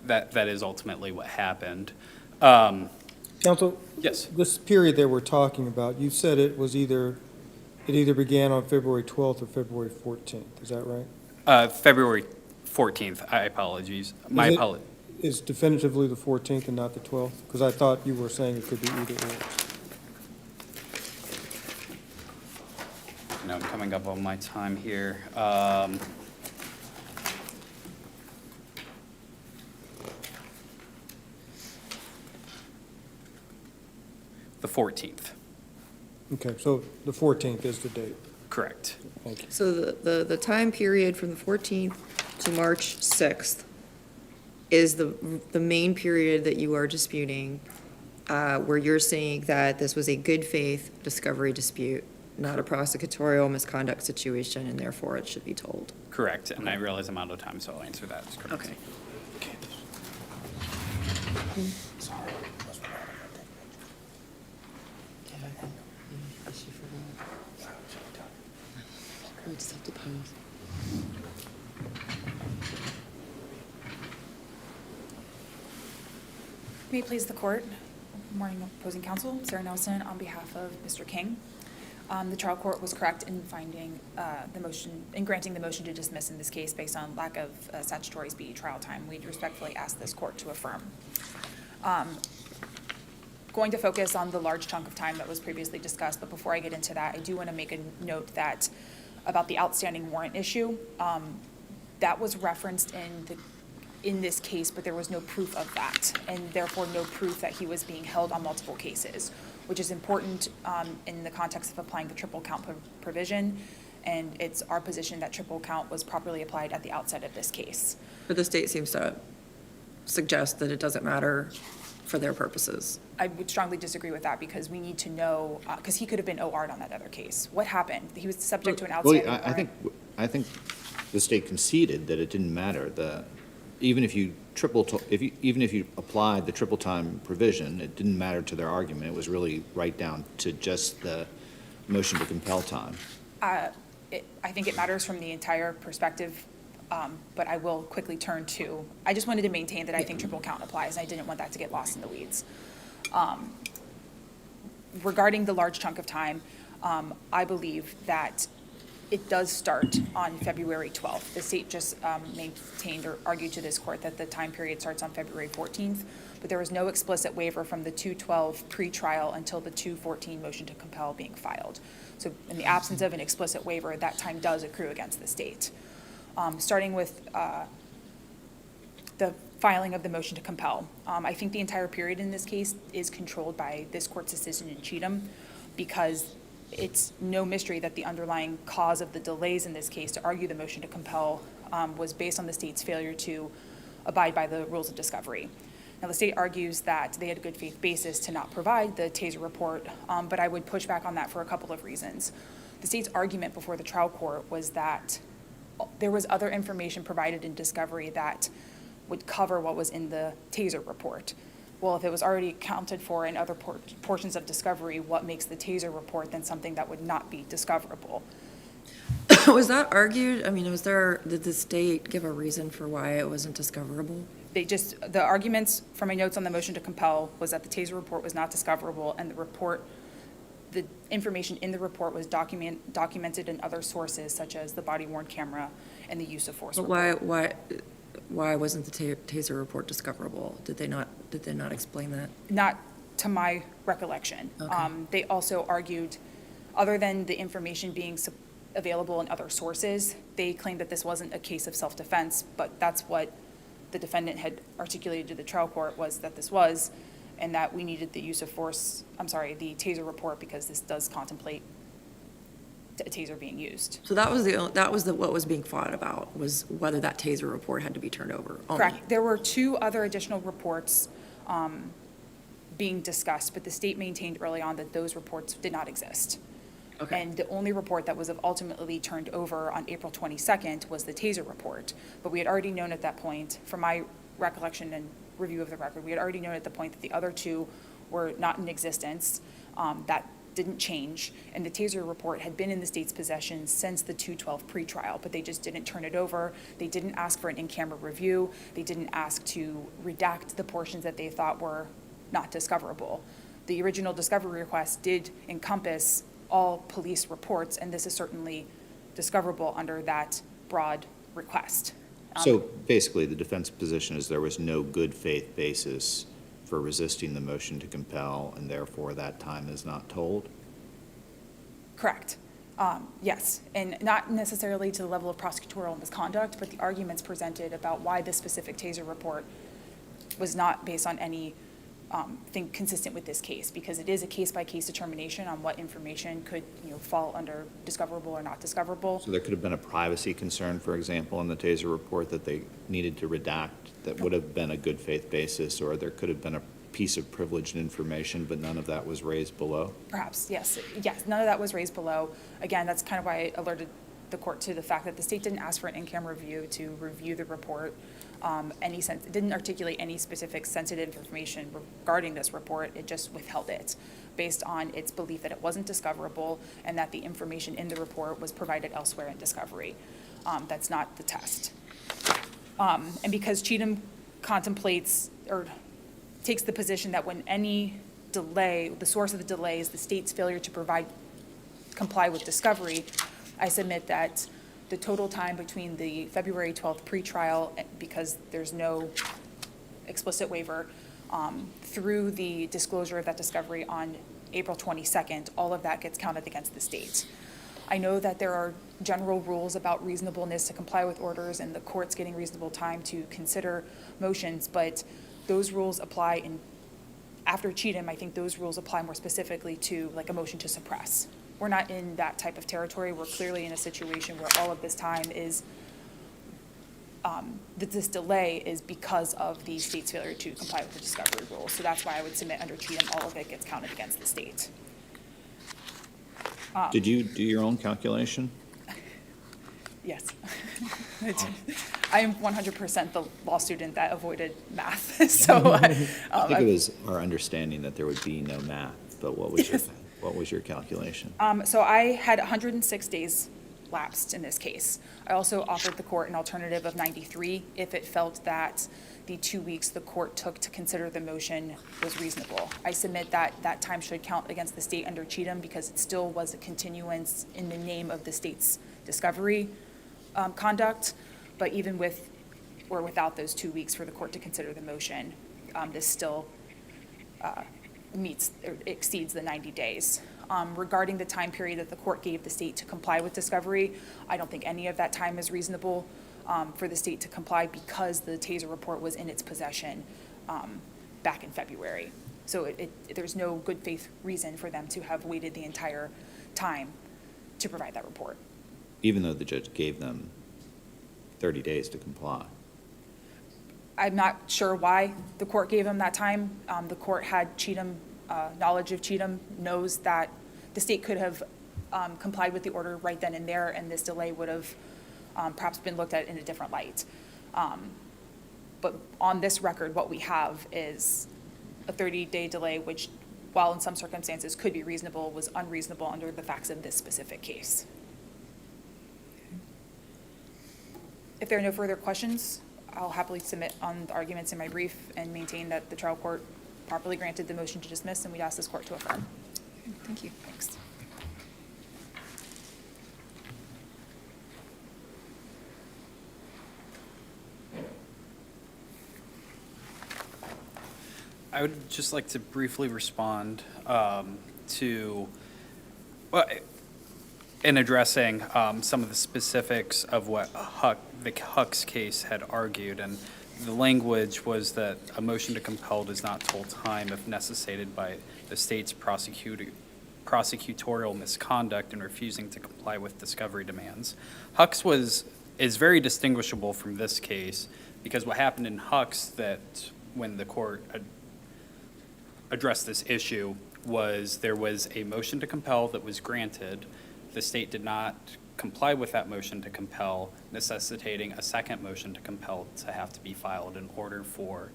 M: that is ultimately what happened.
H: Counsel?
M: Yes.
H: This period that we're talking about, you said it either began on February 12th or February 14th, is that right?
M: February 14th, my apologies.
H: Is definitively the 14th and not the 12th? Because I thought you were saying it could be either or.
M: No, I'm coming up on my time here. The 14th,
H: Okay, so the 14th is the date.
M: correct.
H: Thank you.
A: So the time period from the 14th to March 6th is the main period that you are disputing, where you're saying that this was a good faith discovery dispute, not a prosecutorial misconduct situation, and therefore it should be told.
M: Correct, and I realize I'm out of time, so I'll answer that. as correct.
A: Okay.
J: May it please the court. Good morning, opposing counsel. Sarah Nelson on behalf of Mr. King. The trial court was correct in finding in granting the motion to dismiss in this case based on lack of statutory speedy trial time. We respectfully ask this court to affirm. Going to focus on the large chunk of time that was previously discussed, but before I get into that, I do want to make a note that about the outstanding warrant issue. That was referenced in this case, but there was no proof of that, and therefore no proof that he was being held on multiple cases, which is important in the context of applying the triple count provision, and it's our position that triple count was properly applied at the outset of this case.
A: But the state seems to suggest that it doesn't matter for their purposes.
J: I would strongly disagree with that because we need to know, because he could have been OR'd on that other case. What happened? He was subject to an outstanding
C: Well,
J: warrant.
C: I think the state conceded that it didn't matter. Even if you applied the triple time provision, it didn't matter to their argument. It was really right down to just the motion to compel time.
J: I think it matters from the entire perspective, but I will quickly turn to, I just wanted to maintain that I think triple count applies, and I didn't want that to get lost in the weeds. Regarding the large chunk of time, I believe that it does start on February 12th. The state just maintained or argued to this court that the time period starts on February 14th, but there was no explicit waiver from the 212 pre-trial until the 214 motion to compel being filed. So in the absence of an explicit waiver, that time does accrue against the state. Starting with the filing of the motion to compel, I think the entire period in this case is controlled by this court's decision in Cheatham, because it's no mystery that the underlying cause of the delays in this case to argue the motion to compel was based on the state's failure to abide by the rules of discovery. Now, the state argues that they had a good faith basis to not provide the TASER report, but I would push back on that for a couple of reasons. The state's argument before the trial court was that there was other information provided in discovery that would cover what was in the TASER report. Well, if it was already accounted for in other portions of discovery, what makes the TASER report then something that would not be discoverable?
A: Was that argued? I mean, did the state give a reason for why it wasn't discoverable?
J: The arguments from my notes on the motion to compel was that the TASER report was not discoverable, and the information in the report was documented in other sources, such as the body-worn camera and the use of force
A: But
J: report.
A: why wasn't the TASER report discoverable? Did they not explain that?
J: Not to my recollection.
A: Okay.
J: They also argued, other than the information being available in other sources, they claimed that this wasn't a case of self-defense, but that's what the defendant had articulated to the trial court, was that this was, and that we needed the use of force, the TASER report, because this does contemplate a TASER being used.
A: So that was what was being fought about, was whether that TASER report had to be turned over only.
J: Correct. There were 2 other additional reports being discussed, but the state maintained early on that those reports did not exist.
A: Okay.
J: And the only report that was ultimately turned over on April 22nd was the TASER report. But we had already known at that point, from my recollection and review of the record, we had already known at the point that the other 2 were not in existence. That didn't change, and the TASER report had been in the state's possession since the 212 pretrial, but they just didn't turn it over. They didn't ask for an in-camera review. They didn't ask to redact the portions that they thought were not discoverable. The original discovery request did encompass all police reports, and this is certainly discoverable under that broad request.
C: So basically, the defense position is there was no good faith basis for resisting the motion to compel, and therefore that time is not told?
J: Correct. Yes, and not necessarily to the level of prosecutorial misconduct, but the arguments presented about why this specific TASER report was not based on any thing consistent with this case, because it is a case-by-case determination on what information could, fall under discoverable or not discoverable.
C: So there could have been a privacy concern, for example, in the TASER report that they needed to redact that would have been a good faith basis, or there could have been a piece of privileged information, but none of that was raised below?
J: Perhaps, yes. Yes, none of that was raised below. Again, that's kind of why I alerted the court to the fact that the state didn't ask for an in-camera review to review the report. It didn't articulate any specific sensitive information regarding this report. It just withheld it based on its belief that it wasn't discoverable and that the information in the report was provided elsewhere in discovery. That's not the test. And because Cheatham contemplates or takes the position that when any delay, the source of the delay is the state's failure to provide comply with discovery, I submit that the total time between the February 12th pretrial, because there's no explicit waiver, through the disclosure of that discovery on April 22nd, all of that gets counted against the state. I know that there are general rules about reasonableness to comply with orders and the court's getting reasonable time to consider motions, but those rules apply after Cheatham. I think those rules apply more specifically to like a motion to suppress. We're not in that type of territory. We're clearly in a situation where all of this time is, this delay is because of the state's failure to comply with the discovery rules. So that's why I would submit under Cheatham, all of it gets counted against the state.
C: Did you do your own calculation?
J: Yes. I am 100% the law student that avoided math, so.
C: I think it was our understanding that there would be no math, but what was your calculation?
J: So I had 106 days lapsed in this case. I also offered the court an alternative of 93 if it felt that the 2 weeks the court took to consider the motion was reasonable. I submit that that time should count against the state under Cheatham because it still was a continuance in the name of the state's discovery conduct, but even with or without those 2 weeks for the court to consider the motion, this still meets or exceeds the 90 days. Regarding the time period that the court gave the state to comply with discovery, I don't think any of that time is reasonable for the state to comply because the TASER report was in its possession back in February. So there's no good faith reason for them to have waited the entire time to provide that report.
C: Even though the judge gave them 30 days to comply.
J: I'm not sure why the court gave them that time. The court had Cheatham, knowledge of Cheatham, knows that the state could have complied with the order right then and there, and this delay would have perhaps been looked at in a different light. But on this record, what we have is a 30-day delay, which, while in some circumstances could be reasonable, was unreasonable under the facts of this specific case. If there are no further questions, I'll happily submit on the arguments in my brief and maintain that the trial court properly granted the motion to dismiss, and we'd ask this court to affirm.
A: Thank you.
J: Thanks.
M: I would just like to briefly respond to, in addressing some of the specifics of what the Huck's case had argued. And the language was that a motion to compel does not toll time if necessitated by the state's prosecutorial misconduct in refusing to comply with discovery demands. Huck's is very distinguishable from this case because what happened in Huck's, that when the court addressed this issue, was there was a motion to compel that was granted. The state did not comply with that motion to compel, necessitating a second motion to compel to have to be filed in order for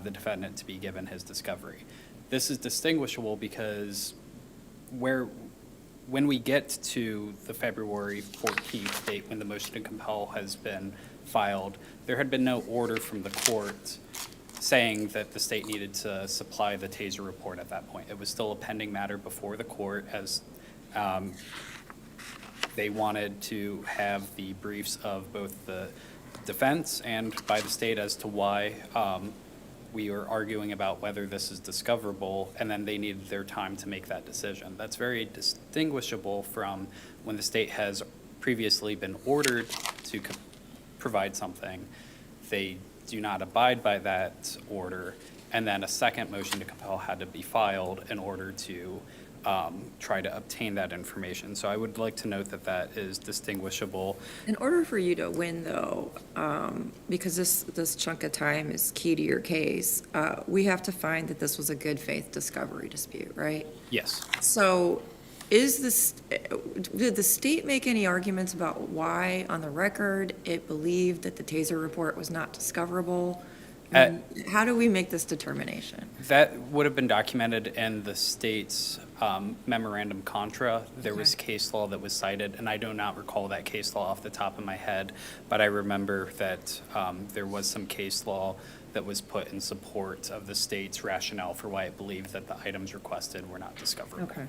M: the defendant to be given his discovery. This is distinguishable because when we get to the February 14th date when the motion to compel has been filed, there had been no order from the court saying that the state needed to supply the TASER report at that point. It was still a pending matter before the court, as they wanted to have the briefs of both the defense and by the state as to why we were arguing about whether this is discoverable, and then they needed their time to make that decision. That's very distinguishable from when the state has previously been ordered to provide something. They do not abide by that order, and then a second motion to compel had to be filed in order to try to obtain that information. So I would like to note that that is distinguishable.
A: In order for you to win, though, because this chunk of time is key to your case, we have to find that this was a good faith discovery dispute, right?
M: Yes.
A: So did the state make any arguments about why, on the record, it believed that the TASER report was not discoverable? How do we make this determination?
M: That would have been documented in the state's memorandum contra. There was case law that was cited, and I do not recall that case law off the top of my head, but I remember that there was some case law that was put in support of the state's rationale for why it believed that the items requested were not discoverable.
A: Okay.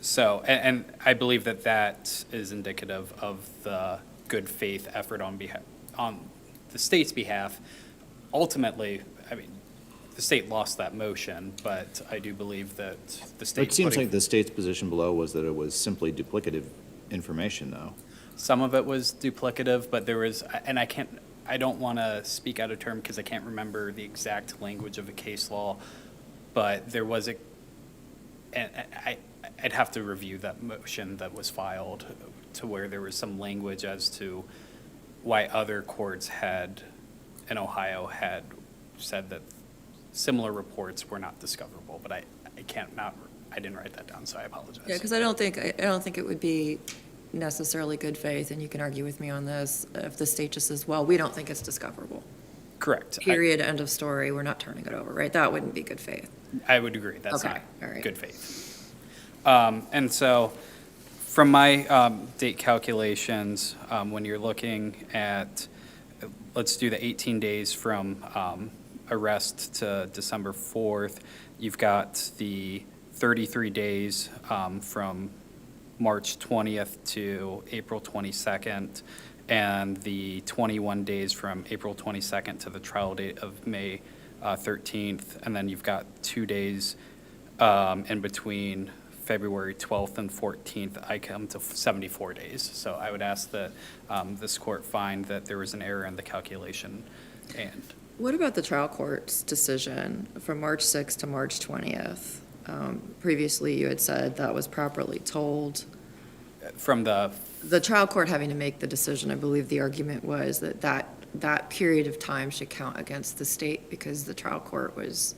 M: So, and I believe that that is indicative of the good faith effort on the state's behalf. Ultimately, I mean, the state lost that motion, but I do believe that the state.
C: It seems like the state's position below was that it was simply duplicative information, though.
M: Some of it was duplicative, but there was, and I don't want to speak out of term because I can't remember the exact language of a case law, but there was and I'd have to review that motion that was filed to where there was some language as to why other courts in Ohio had said that similar reports were not discoverable, but I didn't write that down, so I apologize.
A: Yeah, because I don't think it would be necessarily good faith, and you can argue with me on this, if the state just says, well, we don't think it's discoverable.
M: Correct.
A: Period, end of story, we're not turning it over, right? That wouldn't be good faith.
M: I would agree. That's
A: Okay,
M: not
A: all right.
M: good faith. And so from my date calculations, when you're looking at, let's do the 18 days from arrest to December 4th, you've got the 33 days from March 20th to April 22nd, and the 21 days from April 22nd to the trial date of May 13th, and then you've got 2 days in between February 12th and 14th. I come to 74 days. So I would ask that this court find that there was an error in the calculation. And
A: What about the trial court's decision from March 6th to March 20th? Previously, you had said that was properly told.
M: from the
A: The trial court having to make the decision, I believe the argument was that period of time should count against the state because the trial court was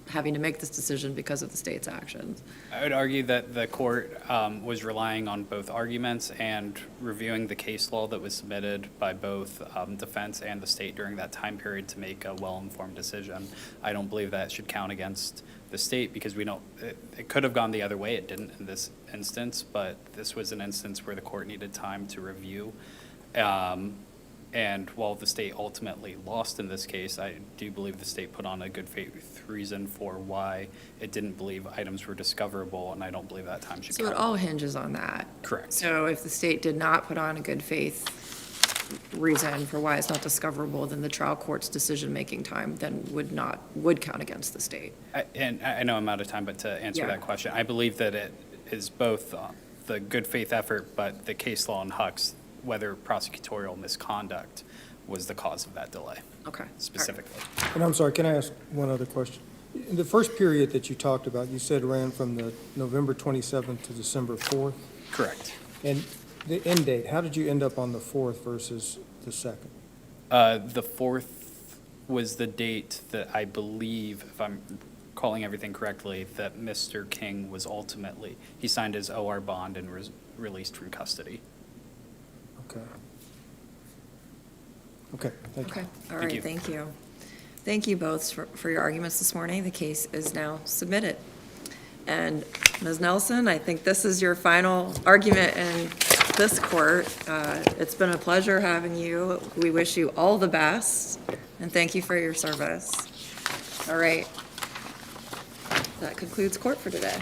A: having to make this decision because of the state's actions.
M: I would argue that the court was relying on both arguments and reviewing the case law that was submitted by both defense and the state during that time period to make a well-informed decision. I don't believe that should count against the state because it could have gone the other way. It didn't in this instance, but this was an instance where the court needed time to review. And while the state ultimately lost in this case, I do believe the state put on a good faith reason for why it didn't believe items were discoverable, and I don't believe that time should
A: So
M: count.
A: it all hinges on that.
M: Correct.
A: So if the state did not put on a good faith reason for why it's not discoverable, then the trial court's decision-making time then would count against the state.
M: And I know I'm out of time, but to answer
A: Yeah.
M: that question, I believe that it is both the good faith effort, but the case law in Hucks, whether prosecutorial misconduct was the cause of that delay.
A: Okay.
M: Specifically.
H: And I'm sorry, can I ask one other question? In the first period that you talked about, you said ran from the November 27th to December 4th?
M: Correct.
H: And the end date, how did you end up on the 4th versus the 2nd?
M: The 4th was the date that I believe, if I'm calling everything correctly, that Mr. King was ultimately, he signed his OR bond and was released from custody.
H: Okay. Okay, thank you.
A: Okay, all
M: Thank
A: right,
M: you.
A: thank you. Thank you both for your arguments this morning. The case is now submitted. And Ms. Nelson, I think this is your final argument in this court. It's been a pleasure having you. We wish you all the best, and thank you for your service. All right. That concludes court for today.